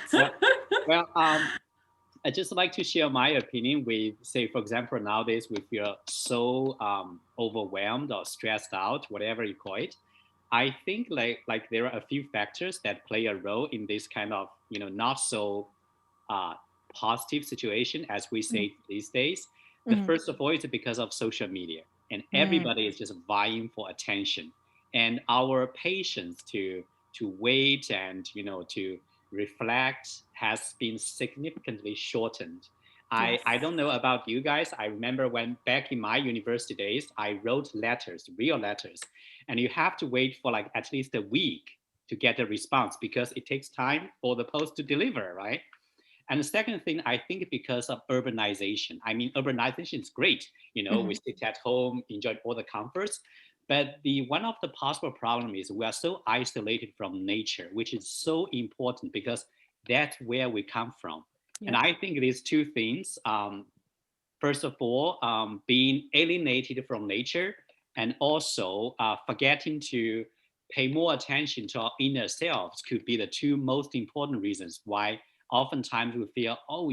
Well, I just like to share my opinion with, say, for example, nowadays we feel so overwhelmed or stressed out, whatever you call it. I think like there are a few factors that play a role in this kind of, not so positive situation, as we say these days. The first of all is because of social media, and everybody is just vying for attention, and our patience to wait and to reflect has been significantly shortened. Yes. I don't know about you guys. I remember when back in my university days, I wrote letters, real letters, and you have to wait for like at least a week to get a response because it takes time for the post to deliver, right? And the second thing, I think because of urbanization. I mean, urbanization is great. We sit at home, enjoy all the comforts. But the one of the possible problem is we are so isolated from nature, which is so important because that's where we come from. Yeah. And I think these two things, first of all, being alienated from nature, and also forgetting to pay more attention to our inner selves could be the two most important reasons why oftentimes we feel, oh,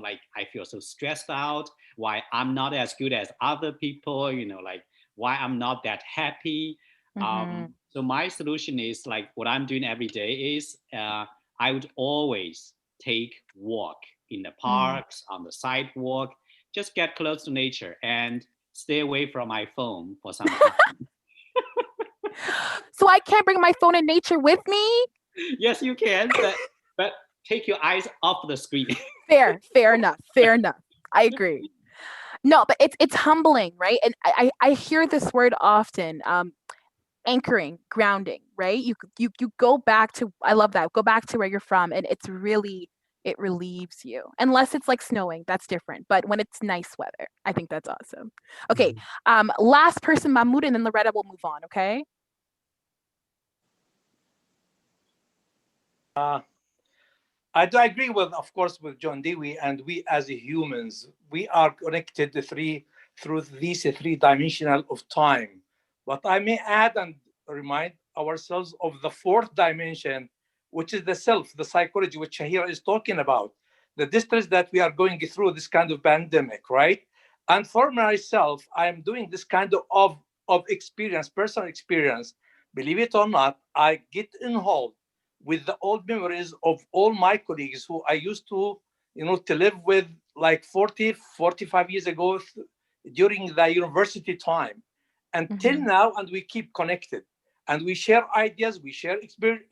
like I feel so stressed out, why I'm not as good as other people, like why I'm not that happy. So my solution is like what I'm doing every day is I would always take walk in the parks, on the sidewalk, just get close to nature and stay away from my phone for some time. So I can't bring my phone in nature with me? Yes, you can, but take your eyes off the screen. Fair enough. I agree. No, but it's humbling, right? And I hear this word often, anchoring, grounding, right? You go back to, I love that, go back to where you're from, and it's really, it relieves you. Unless it's like snowing, that's different. But when it's nice weather, I think that's awesome. Okay, last person, Mahmoud, and then Loretta will move on, okay? I do agree with, of course, with John Dewey, and we as humans, we are connected through these three-dimensional of time. But I may add and remind ourselves of the fourth dimension, which is the self, the psychology, which Shahira is talking about, the distress that we are going through this kind of pandemic, right? And for myself, I am doing this kind of experience, personal experience. Believe it or not, I get involved with the old memories of all my colleagues who I used to, to live with like 45 years ago during the university time until now, and we keep connected and we share ideas, we share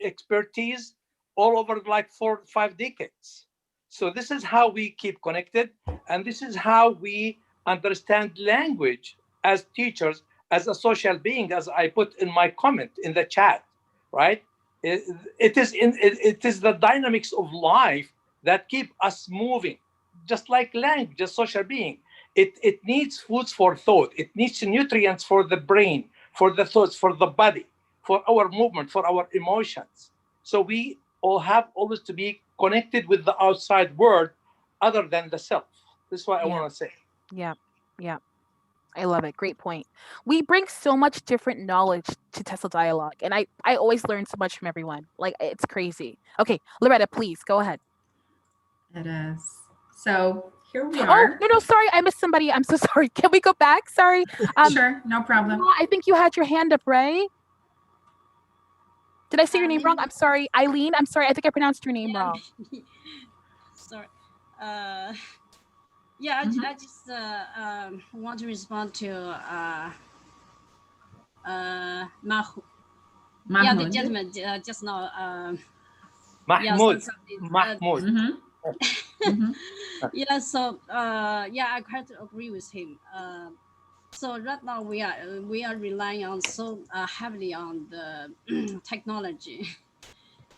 expertise all over like 4 or 5 decades. So this is how we keep connected, and this is how we understand language as teachers, as a social being, as I put in my comment in the chat, right? It is the dynamics of life that keep us moving, just like language, as social being. It needs foods for thought. It needs nutrients for the brain, for the thoughts, for the body, for our movement, for our emotions. So we all have always to be connected with the outside world other than the self. This is what I want to say. Yeah. I love it. Great point. We bring so much different knowledge to TESL Dialogue, and I always learn so much from everyone. Like, it's crazy. Okay, Loretta, please go ahead. It is. So here we are. Oh, no, sorry. I missed somebody. I'm so sorry. Can we go back? Sorry. Sure, no problem. I think you had your hand up, right? Did I say your name wrong? I'm sorry. Eileen, I'm sorry. I think I pronounced your name wrong. Sorry. Yeah, I just want to respond to Mahmoud. Yeah, the gentleman just now. Mahmoud. Yeah, so I quite agree with him. So right now we are relying on so heavily on the technology,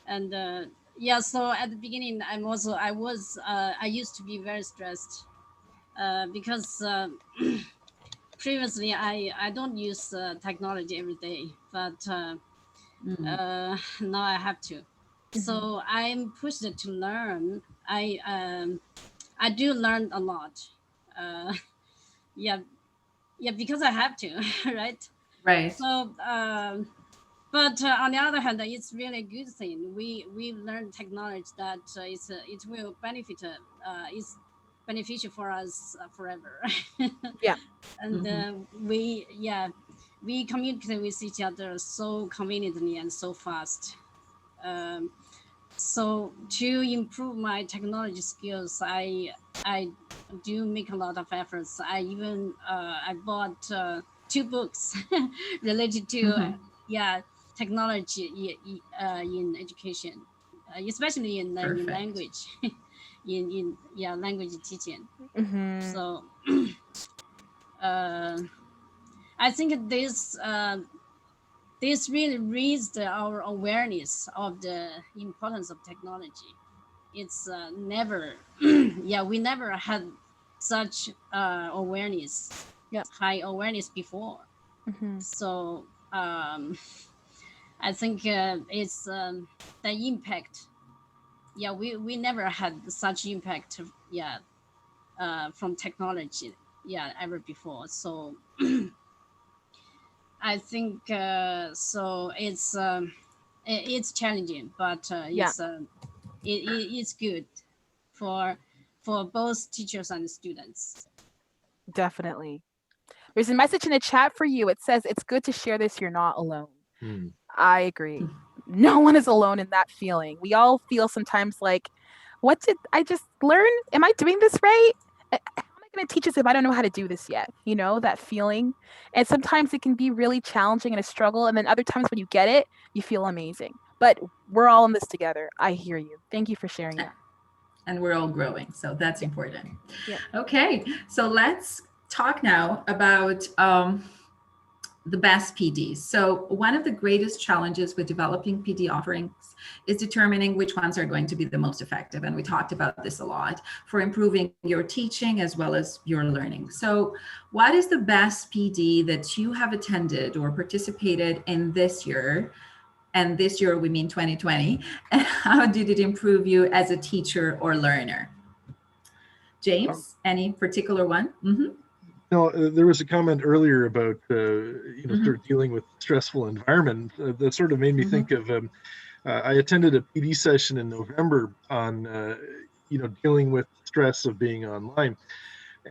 and so at the beginning I used to be very stressed. Because previously I don't use technology every day, but now I have to. So I'm pushed to learn. I do learn a lot. Because I have to, right? Right. So, but on the other hand, it's really a good thing. We learn technology that it will benefit. It's beneficial for us forever. Yeah. And we communicate with each other so conveniently and so fast. So to improve my technology skills, I do make a lot of efforts. I even I bought 2 books related to technology in education, especially in language. in language teaching. So I think this really raised our awareness of the importance of technology. It's never we never had such awareness, high awareness before. So I think it's the impact. Yeah, we never had such impact. Yeah, from technology. Yeah, ever before. So I think so. It's challenging, but it's good for both teachers and students. Definitely. There's a message in the chat for you. It says, it's good to share this. You're not alone. I agree. No one is alone in that feeling. We all feel sometimes like, what did I just learn? Am I doing this right? How am I going to teach this if I don't know how to do this yet? You know, that feeling. And sometimes it can be really challenging and a struggle. And then other times when you get it, you feel amazing. But we're all in this together. I hear you. Thank you for sharing that. And we're all growing. So that's important. Yeah. Okay. So let's talk now about the best PDs. So one of the greatest challenges with developing PD offerings is determining which ones are going to be the most effective. And we talked about this a lot for improving your teaching as well as your learning. So what is the best PD that you have attended or participated in this year? And this year we mean 2020. And how did it improve you as a teacher or learner? James, any particular one? No, there was a comment earlier about sort of dealing with stressful environment that sort of made me think of. I attended a PD session in November on dealing with stress of being online,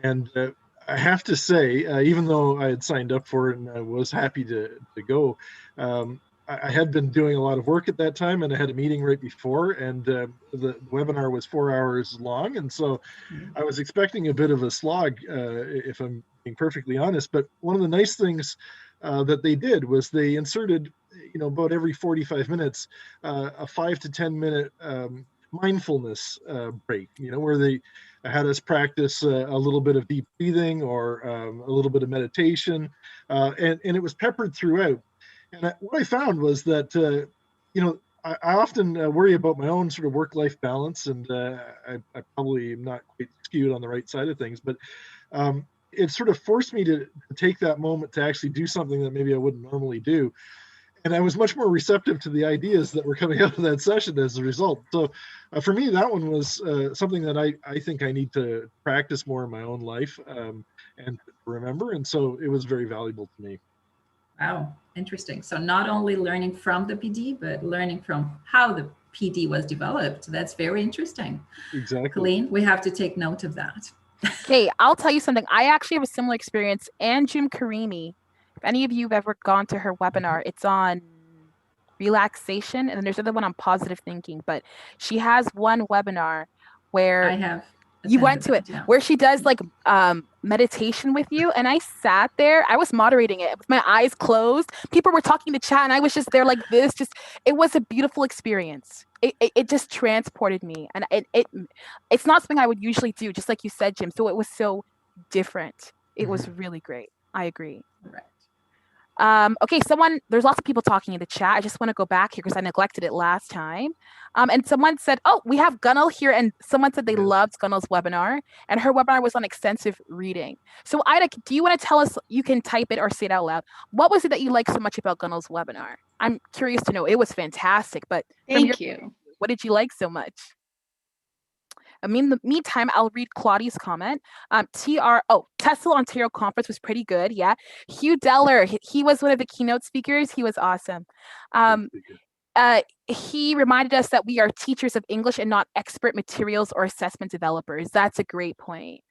and I have to say, even though I had signed up for it and I was happy to go, I had been doing a lot of work at that time, and I had a meeting right before, and the webinar was 4 hours long, and so I was expecting a bit of a slog, if I'm being perfectly honest. But one of the nice things that they did was they inserted, about every 45 minutes, a 5 to 10 minute mindfulness break, where they had us practice a little bit of deep breathing or a little bit of meditation, and it was peppered throughout. And what I found was that, I often worry about my own sort of work-life balance, and I probably am not quite skewed on the right side of things, but it sort of forced me to take that moment to actually do something that maybe I wouldn't normally do. And I was much more receptive to the ideas that were coming out of that session as a result. So for me, that one was something that I think I need to practice more in my own life and remember. And so it was very valuable to me. Wow, interesting. So not only learning from the PD, but learning from how the PD was developed. That's very interesting. Exactly. Colleen, we have to take note of that. Okay, I'll tell you something. I actually have a similar experience. And Jim Karimi, if any of you have ever gone to her webinar, it's on relaxation, and then there's another one on positive thinking. But she has one webinar where I have. You went to it, where she does like meditation with you, and I sat there. I was moderating it with my eyes closed. People were talking to chat, and I was just there like this. It was a beautiful experience. It just transported me, and it's not something I would usually do, just like you said, Jim. So it was so different. It was really great. I agree. Right. Okay, there's lots of people talking in the chat. I just want to go back here because I neglected it last time. And someone said, oh, we have Gunnel here. And someone said they loved Gunnel's webinar, and her webinar was on extensive reading. So Ida, do you want to tell us, you can type it or say it out loud, what was it that you liked so much about Gunnel's webinar? I'm curious to know. It was fantastic, but thank you. What did you like so much? I mean, in the meantime, I'll read Claudia's comment. TESL Ontario Conference was pretty good. Yeah. Hugh Deller, he was one of the keynote speakers. He was awesome. He reminded us that we are teachers of English and not expert materials or assessment developers. That's a great point.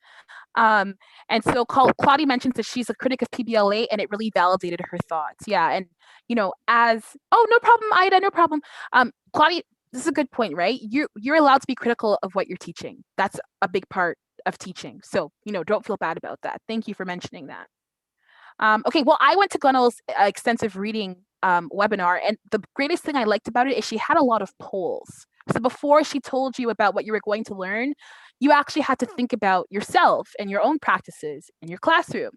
And so Claudia mentions that she's a critic of PBLA, and it really validated her thoughts. Yeah. And, no problem, Ida, no problem. Claudia, this is a good point, right? You're allowed to be critical of what you're teaching. That's a big part of teaching. So, don't feel bad about that. Thank you for mentioning that. Okay, well, I went to Gunnel's extensive reading webinar, and the greatest thing I liked about it is she had a lot of polls. So before she told you about what you were going to learn, you actually had to think about yourself and your own practices in your classroom.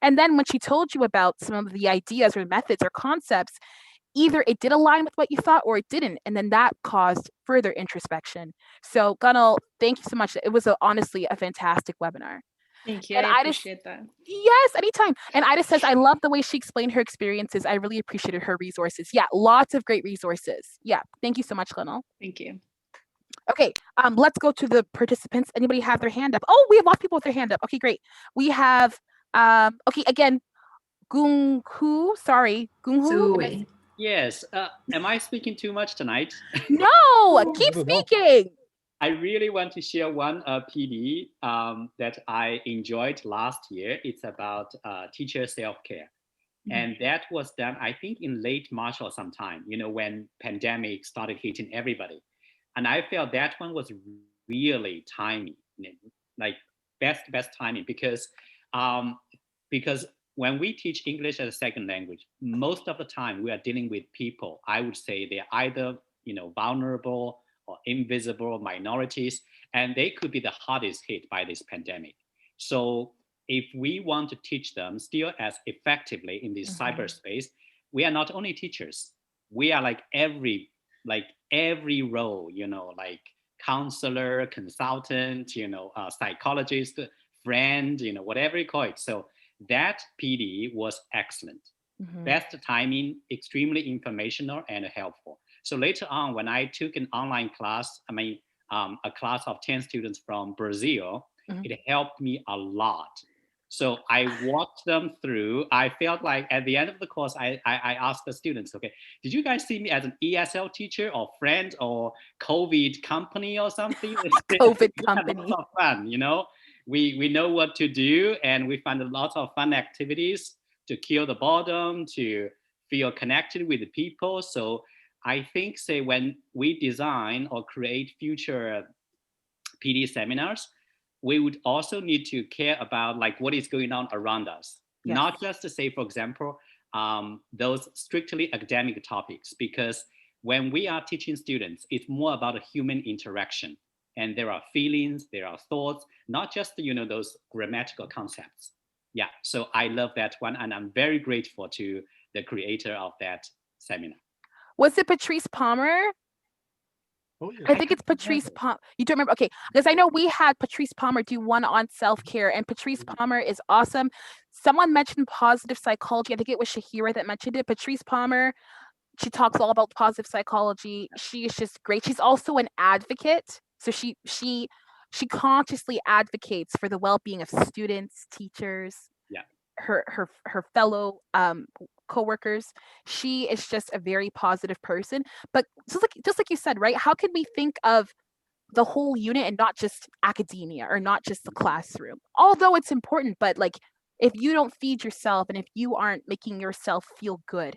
And then when she told you about some of the ideas or methods or concepts, either it did align with what you thought or it didn't. And then that caused further introspection. So Gunnel, thank you so much. It was honestly a fantastic webinar. Thank you. And I appreciate that. Yes, anytime. And Ida says, I love the way she explained her experiences. I really appreciated her resources. Yeah, lots of great resources. Yeah, thank you so much, Lenel. Thank you. Okay, let's go to the participants. Anybody have their hand up? Oh, we have lots of people with their hand up. Okay, great. We have, okay, again, Gunghu, sorry, Gunghu. Yes, am I speaking too much tonight? No, keep speaking. I really want to share one PD that I enjoyed last year. It's about teacher self-care. And that was done, I think, in late March or sometime, when pandemic started hitting everybody. And I felt that one was really timely, like best timing, because when we teach English as a second language, most of the time we are dealing with people. I would say they're either vulnerable or invisible minorities, and they could be the hardest hit by this pandemic. So if we want to teach them still as effectively in this cyberspace, we are not only teachers, we are like every role, like counselor, consultant, psychologist, friend, whatever you call it. So that PD was excellent. Best timing, extremely informational and helpful. So later on, when I took an online class, a class of 10 students from Brazil, it helped me a lot. So I walked them through. I felt like at the end of the course, I asked the students, okay, did you guys see me as an ESL teacher or friend or COVID company or something? COVID company. Lots of fun, we know what to do, and we find a lot of fun activities to kill the boredom, to feel connected with the people. So I think, say, when we design or create future PD seminars, we would also need to care about like what is going on around us, not just to say, for example, those strictly academic topics, because when we are teaching students, it's more about a human interaction, and there are feelings, there are thoughts, not just those grammatical concepts. Yeah, so I love that one, and I'm very grateful to the creator of that seminar. Was it Patrice Palmer? Oh, yeah. I think it's Patrice Palmer. You don't remember? Okay, because I know we had Patrice Palmer do one on self-care, and Patrice Palmer is awesome. Someone mentioned positive psychology. I think it was Shahira that mentioned it. Patrice Palmer, she talks all about positive psychology. She is just great. She's also an advocate. So she consciously advocates for the well-being of students, teachers, her fellow co-workers. She is just a very positive person. But just like you said, right? How can we think of the whole unit and not just academia or not just the classroom? Although it's important, but like if you don't feed yourself and if you aren't making yourself feel good,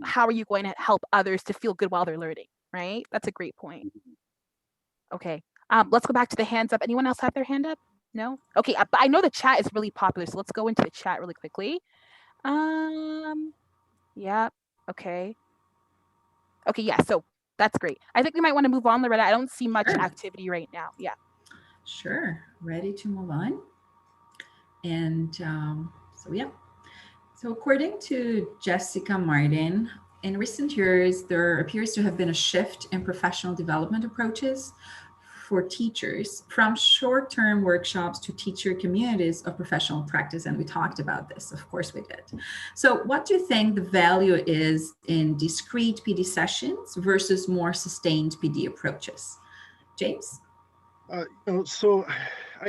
how are you going to help others to feel good while they're learning, right? That's a great point. Okay, let's go back to the hands up. Anyone else have their hand up? No? Okay, but I know the chat is really popular, so let's go into the chat really quickly. Yeah, okay. Okay, yeah, so that's great. I think we might want to move on, Loretta. I don't see much activity right now. Yeah. Sure, ready to move on. And so according to Jessica Martin, in recent years, there appears to have been a shift in professional development approaches for teachers from short-term workshops to teacher communities of professional practice. And we talked about this, of course we did. So what do you think the value is in discrete PD sessions versus more sustained PD approaches? James? So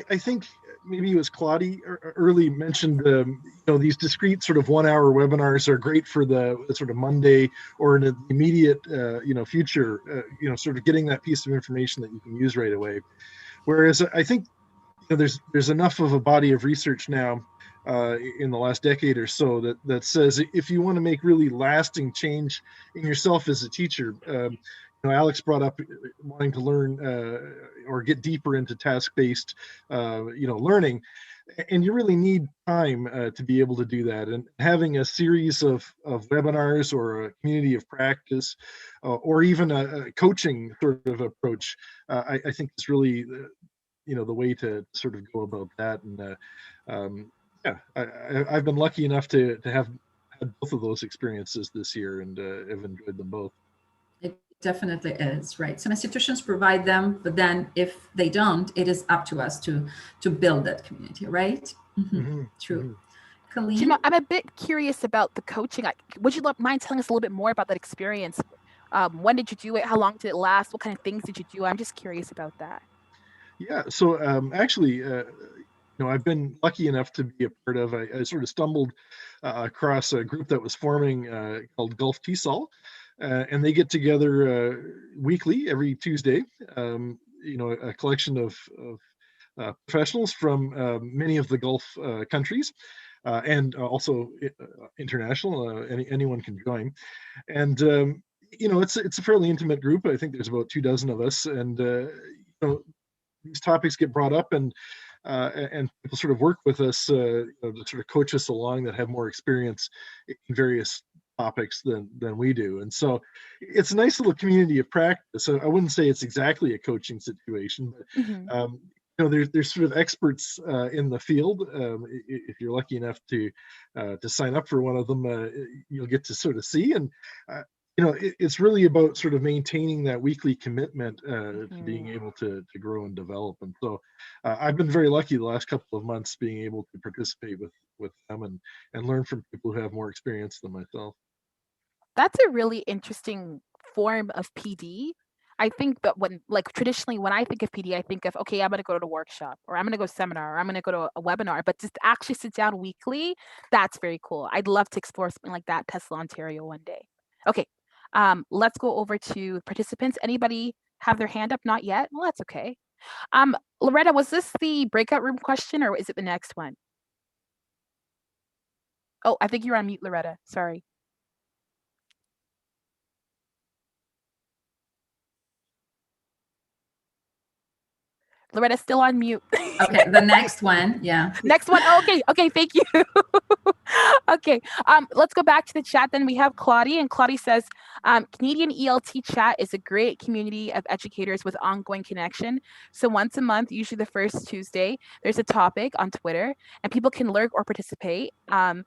I think maybe it was Claudia early mentioned these discrete sort of 1 hour webinars are great for the sort of Monday or in the immediate future, sort of getting that piece of information that you can use right away. Whereas I think there's enough of a body of research now in the last decade or so that says if you want to make really lasting change in yourself as a teacher, Alex brought up wanting to learn or get deeper into task-based, learning, and you really need time to be able to do that. And having a series of webinars or a community of practice, or even a coaching sort of approach, I think is really, the way to sort of go about that. And I've been lucky enough to have had both of those experiences this year, and have enjoyed them both. definitely is, right? Some institutions provide them, but then if they don't, it is up to us to build that community, right? True. Colleen? You know, I'm a bit curious about the coaching. Would you mind telling us a little bit more about that experience? When did you do it? How long did it last? What kind of things did you do? I'm just curious about that. Yeah, so actually, you know, I've been lucky enough to be a part of, I sort of stumbled across a group that was forming called Gulf TESL, and they get together weekly, every Tuesday, you know, a collection of professionals from many of the Gulf countries, and also international, anyone can join. And, you know, it's a fairly intimate group. I think there's about 24 of us, and, you know, these topics get brought up, and people sort of work with us to sort of coach us along that have more experience in various topics than we do. And so it's a nice little community of practice. So I wouldn't say it's exactly a coaching situation, but you know, there's sort of experts in the field. If you're lucky enough to sign up for one of them, you'll get to sort of see. And you know, it's really about sort of maintaining that weekly commitment to being able to grow and develop. And so I've been very lucky the last couple of months being able to participate with them and learn from people who have more experience than myself. That's a really interesting form of PD. I think that traditionally when I think of PD, I think of, okay, I'm going to go to a workshop, or I'm going to go to a seminar, or I'm going to go to a webinar, but just actually sit down weekly, that's very cool. I'd love to explore something like that, TESL Ontario, one day. Okay, let's go over to participants. Anybody have their hand up? Not yet? Well, that's okay. Loretta, was this the breakout room question, or is it the next one? Oh, I think you're on mute, Loretta. Sorry. Loretta's still on mute. Okay, the next one. Yeah. Next one. Oh, okay, thank you. Okay, let's go back to the chat then. We have Claudie, and Claudie says, Canadian ELT chat is a great community of educators with ongoing connection. So once a month, usually the first Tuesday, there's a topic on Twitter, and people can lurk or participate. And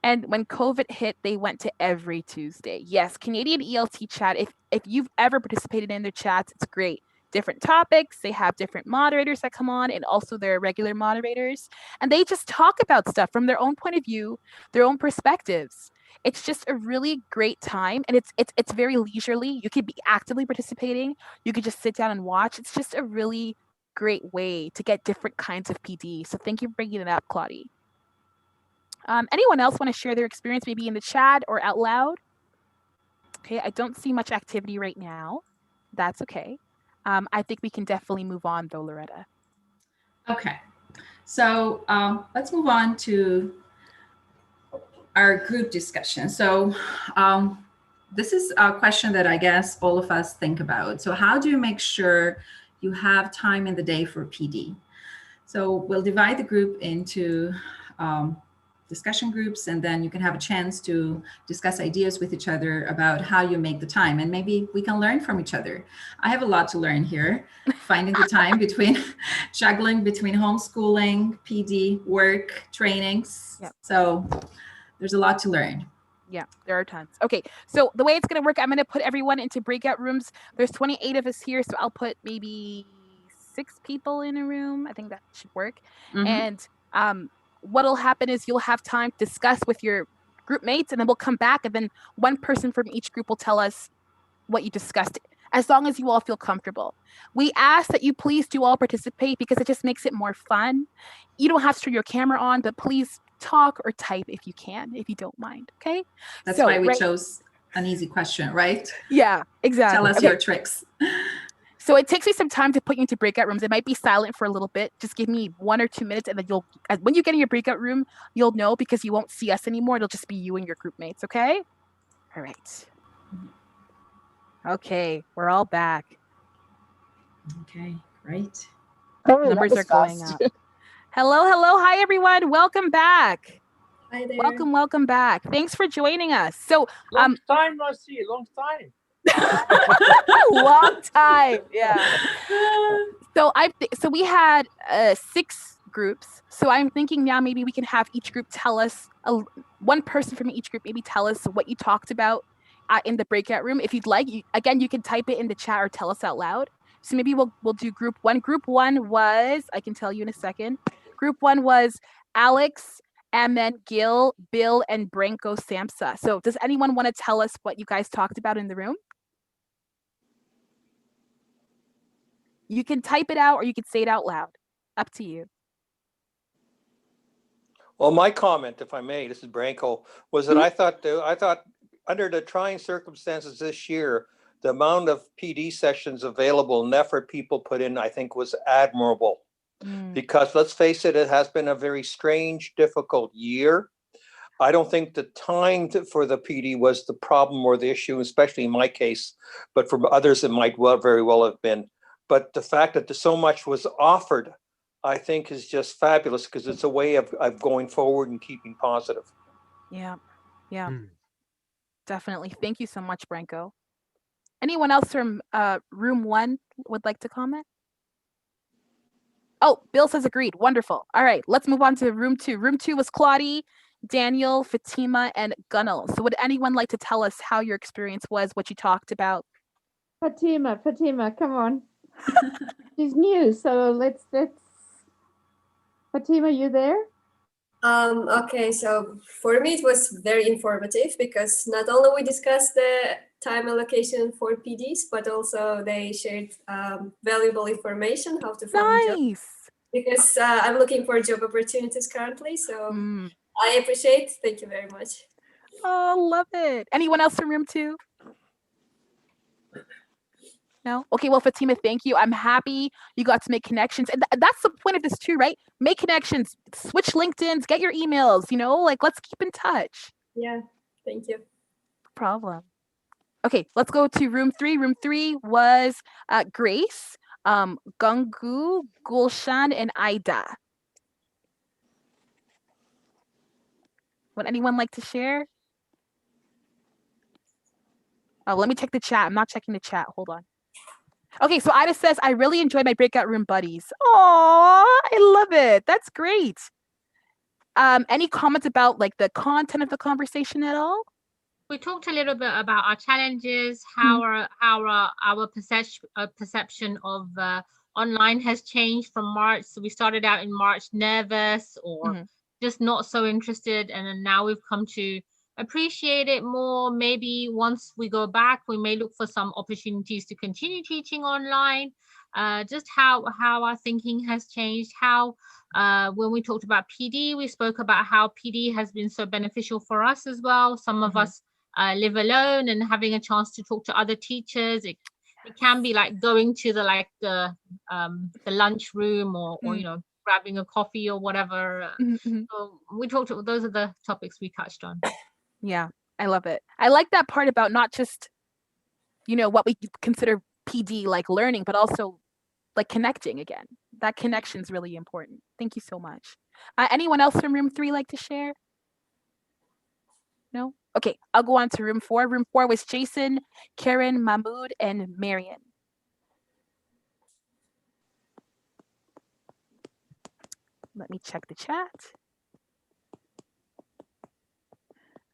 when COVID hit, they went to every Tuesday. Yes, Canadian ELT chat, if you've ever participated in their chats, it's great. Different topics, they have different moderators that come on, and also their regular moderators, and they just talk about stuff from their own point of view, their own perspectives. It's just a really great time, and it's very leisurely. You could be actively participating, you could just sit down and watch. It's just a really great way to get different kinds of PD. So thank you for bringing it up, Claudie. Anyone else want to share their experience, maybe in the chat or out loud? Okay, I don't see much activity right now. That's okay. I think we can definitely move on, though, Loretta. Okay, so let's move on to our group discussion. So this is a question that I guess all of us think about. So how do you make sure you have time in the day for PD? So we'll divide the group into discussion groups, and then you can have a chance to discuss ideas with each other about how you make the time, and maybe we can learn from each other. I have a lot to learn here, finding the time between juggling between homeschooling, PD, work, trainings. Yep. So there's a lot to learn. Yeah, there are tons. Okay, so the way it's going to work, I'm going to put everyone into breakout rooms. There's 28 of us here, so I'll put maybe 6 people in a room. I think that should work. And what'll happen is you'll have time to discuss with your group mates, and then we'll come back, and then one person from each group will tell us what you discussed, as long as you all feel comfortable. We ask that you please do all participate, because it just makes it more fun. You don't have to turn your camera on, but please talk or type if you can, if you don't mind, okay? That's why we chose an easy question, right? Yeah, exactly. Tell us your tricks. So it takes me some time to put you into breakout rooms. It might be silent for a little bit. Just give me 1 or 2 minutes, and then when you get in your breakout room, you'll know, because you won't see us anymore. It'll just be you and your group mates, okay? All right. Okay, we're all back. Okay, great. Numbers are going up. Hello. Hi, everyone. Welcome back. Hi there. Welcome back. Thanks for joining us. So long time no see. Long time. Long time, yeah. So we had 6 groups. So I'm thinking now maybe we can have each group tell us, one person from each group maybe tell us what you talked about in the breakout room. If you'd like, you can type it in the chat or tell us out loud. So maybe we'll do group one. Group one was, I can tell you in a second. Group one was Alex, Amen, Gil, Bill, and Branko Samsa. So does anyone want to tell us what you guys talked about in the room? You can type it out or you can say it out loud. Up to you. Well, my comment, if I may, this is Branko, was that I thought under the trying circumstances this year, the amount of PD sessions available and effort people put in, I think, was admirable. Because let's face it, it has been a very strange, difficult year. I don't think the time for the PD was the problem or the issue, especially in my case, but for others, it might very well have been. But the fact that so much was offered, I think, is just fabulous because it's a way of going forward and keeping positive. Yeah, definitely. Thank you so much, Branko. Anyone else from room one would like to comment? Oh, Bill says agreed. Wonderful. All right, let's move on to room two. Room two was Claudie, Daniel, Fatima, and Gunnel. So would anyone like to tell us how your experience was, what you talked about? Fatima, come on. She's new, so let's. Fatima, you there? Okay, so for me it was very informative because not only we discussed the time allocation for PDs, but also they shared valuable information how to find jobs. Because I'm looking for job opportunities currently, so I appreciate. Thank you very much. Oh, love it. Anyone else from room two? No? Okay, well, Fatima, thank you. I'm happy you got to make connections. And that's the point of this too, right? Make connections, switch LinkedIns, get your emails, let's keep in touch. Yeah, thank you. No problem. Okay, let's go to room three. Room three was Grace, Gungu, Gulshan, and Aida. Would anyone like to share? Oh, let me check the chat. I'm not checking the chat. Hold on. Okay, so Ida says, I really enjoy my breakout room buddies. Aw, I love it. That's great. Any comments about the content of the conversation at all? We talked a little bit about our challenges, how our perception of online has changed from March. So we started out in March nervous or just not so interested, and then now we've come to appreciate it more. Maybe once we go back, we may look for some opportunities to continue teaching online. Just how our thinking has changed. How when we talked about PD, we spoke about how PD has been so beneficial for us as well. Some of us live alone, and having a chance to talk to other teachers, it can be like going to the lunch room or grabbing a coffee or whatever. So we talked. Those are the topics we touched on. Yeah, I love it. I like that part about not just, what we consider PD, like learning, but also like connecting again. That connection is really important. Thank you so much. Anyone else from room three like to share? No? Okay, I'll go on to room four. Room four was Jason, Karen, Mahmoud, and Marion. Let me check the chat.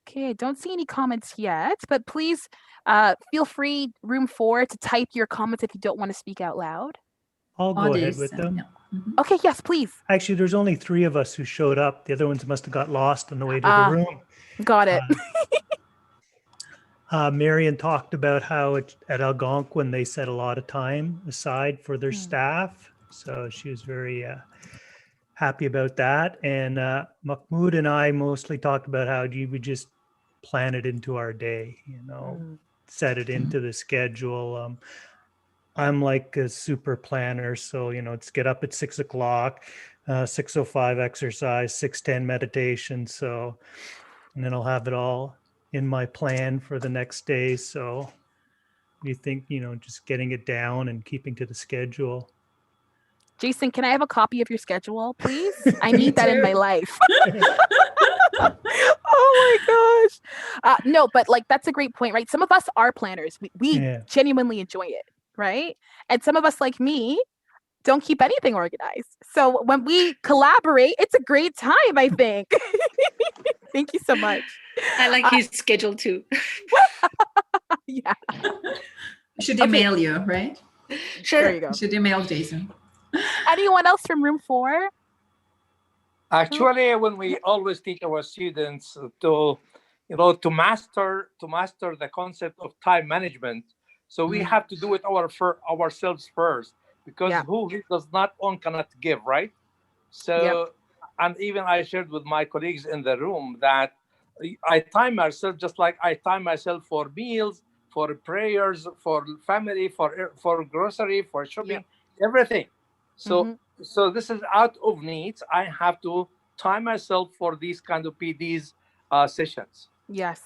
Okay, I don't see any comments yet, but please feel free, room four, to type your comments if you don't want to speak out loud. I'll go ahead with them. Yeah. Okay, yes, please. Actually, there's only 3 of us who showed up. The other ones must have got lost on the way to the room. Got it. Marion talked about how at Algonquin they set a lot of time aside for their staff. So she was very happy about that. And Mahmoud and I mostly talked about how we would just plan it into our day, set it into the schedule. I'm like a super planner. So, it's get up at 6 o'clock, 6:05 exercise, 6:10 meditation. So, and then I'll have it all in my plan for the next day. So you think, just getting it down and keeping to the schedule. Jason, can I have a copy of your schedule, please? I need that in my life. Oh my gosh. No, but that's a great point, right? Some of us are planners. We genuinely enjoy it, right? And some of us, like me, don't keep anything organized. So when we collaborate, it's a great time, I think. Thank you so much. I like his schedule too. Yeah. We should email you, right? Sure. There you go. We should email Jason. Anyone else from room 4? Actually, when we always teach our students to, to master the concept of time management, so we have to do it ourselves first, because who does not own cannot give, right? So, and even I shared with my colleagues in the room that I time myself just like I time myself for meals, for prayers, for family, for grocery, for shopping, everything. So so this is out of needs. I have to time myself for these kind of PDs sessions. Yes.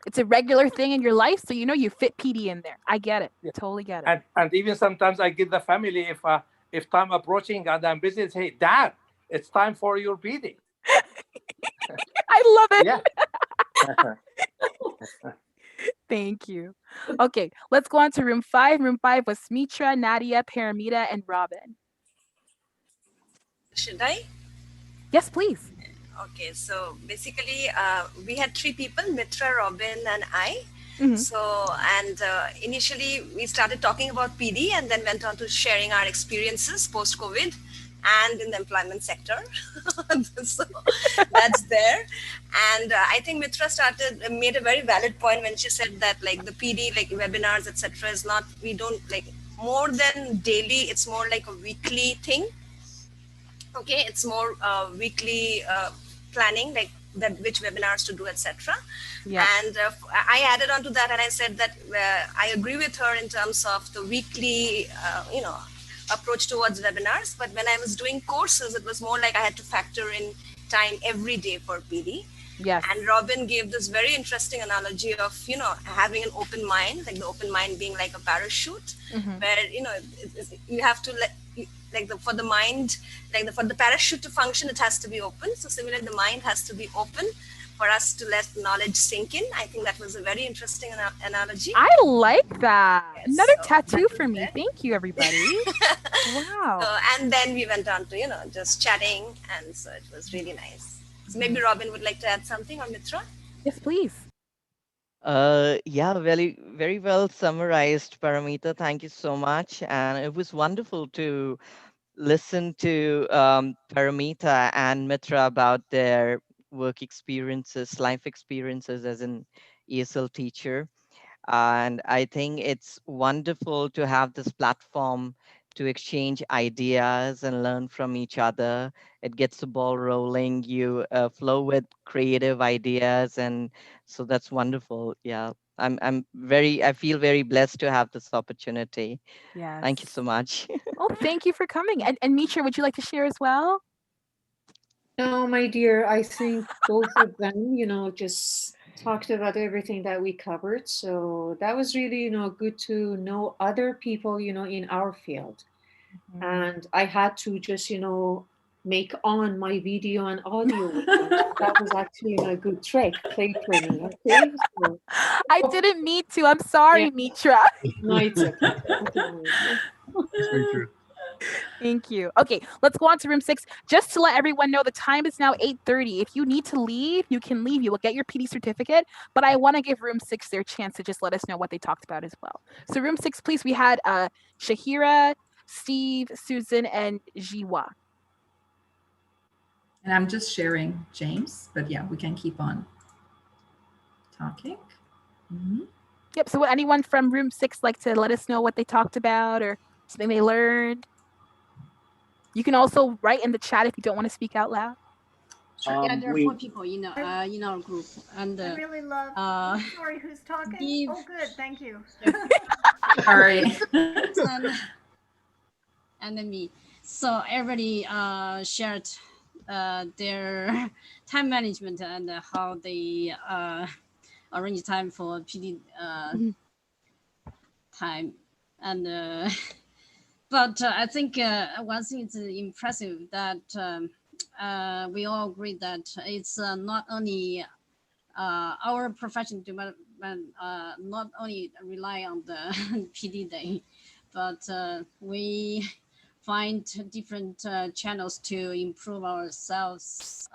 It's a regular thing in your life, so you fit PD in there. I get it. Totally get it. And even sometimes I give the family, if time approaching and I'm busy, say, Dad, it's time for your PD. I love it. Yeah. Thank you. Okay, let's go on to room 5. Room 5 was Mitra, Nadia, Paramita, and Robin. Should I? Yes, please. Okay, so basically we had 3 people, Mitra, Robin, and I. So, and initially we started talking about PD and then went on to sharing our experiences post-COVID and in the employment sector. So that's there. And I think Mitra made a very valid point when she said that like the PD, like webinars, etc., is not, we don't like more than daily, it's more like a weekly thing. Okay, it's more weekly planning, like that which webinars to do, etc. And I added on to that, and I said that I agree with her in terms of the weekly, approach towards webinars. But when I was doing courses, it was more like I had to factor in time every day for PD. Yes. And Robin gave this very interesting analogy of, having an open mind, like the open mind being like a parachute, where, you have to for the mind, for the parachute to function, it has to be open. So similarly, the mind has to be open for us to let knowledge sink in. I think that was a very interesting analogy. I like that. Yes, another tattoo for me. Thank you, everybody. Wow. So, and then we went on to, just chatting. And so it was really nice. So maybe Robin would like to add something, or Mitra? Yes, please. Yeah, very, very well summarized, Paramita. Thank you so much. And it was wonderful to listen to Paramita and Mitra about their work experiences, life experiences as an ESL teacher. And I think it's wonderful to have this platform to exchange ideas and learn from each other. It gets the ball rolling. You flow with creative ideas, and so that's wonderful. Yeah, I feel very blessed to have this opportunity. Yes. Thank you so much. Oh, thank you for coming. And Mitra, would you like to share as well? No, my dear, I think both of them, just talked about everything that we covered. So that was really, good to know other people, in our field. And I had to just, make on my video and audio with them. So that was actually a good trick played for me. Okay. So, I didn't mean to. I'm sorry, Mitra. No, it's okay. Thank you. Okay, let's go on to room 6. Just to let everyone know, the time is now 8:30. If you need to leave, you can leave. You will get your PD certificate. But I want to give room 6 their chance to just let us know what they talked about as well. So room 6, please. We had Shahira, Steve, Susan, and Jiwa. And I'm just sharing James, but yeah, we can keep on talking. Yep. So would anyone from room 6 like to let us know what they talked about or something they learned? You can also write in the chat if you don't want to speak out loud. Yeah, there are 4 people in our group, and I really love. Sorry, who's talking? Steve. Oh, good, thank you. Sorry. And then me. So everybody shared their time management and how they arrange time for PD time, and but I think one thing is impressive that we all agree that it's not only our professional development not only rely on the PD day, but we find different channels to improve ourselves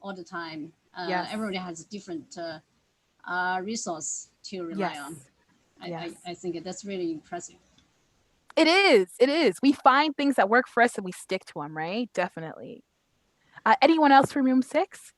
all the time. Yes. Everybody has different resource to rely on. I think that's really impressive. It is. It is. We find things that work for us and we stick to them, right? Definitely. Anyone else from room 6?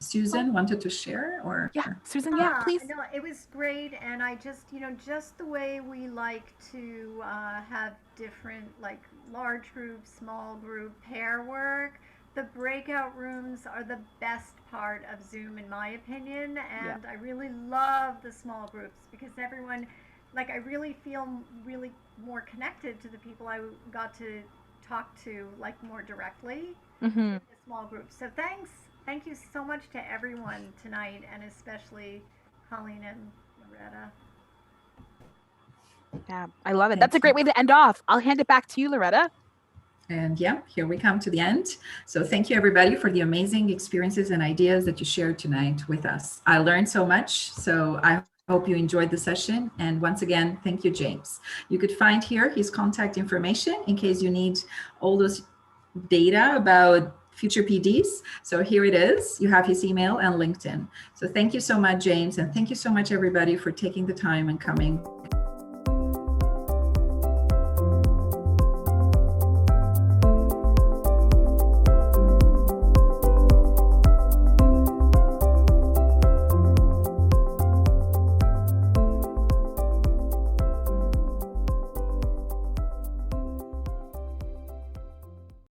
Susan wanted to share, or Susan, please. No, it was great, and I just, just the way we like to have different, like large group, small group, pair work. The breakout rooms are the best part of Zoom, in my opinion, and I really love the small groups because everyone, like, I really feel really more connected to the people I got to talk to, like, more directly in the small groups. So thank you so much to everyone tonight, and especially Colleen and Loretta. Yeah, I love it. That's a great way to end off. I'll hand it back to you, Loretta. And here we come to the end. So thank you everybody for the amazing experiences and ideas that you shared tonight with us. I learned so much, so I hope you enjoyed the session. And once again, thank you, James. You could find here his contact information in case you need all those data about future PDs. So here it is. You have his email and LinkedIn. So thank you so much, James. And thank you so much, everybody, for taking the time and coming.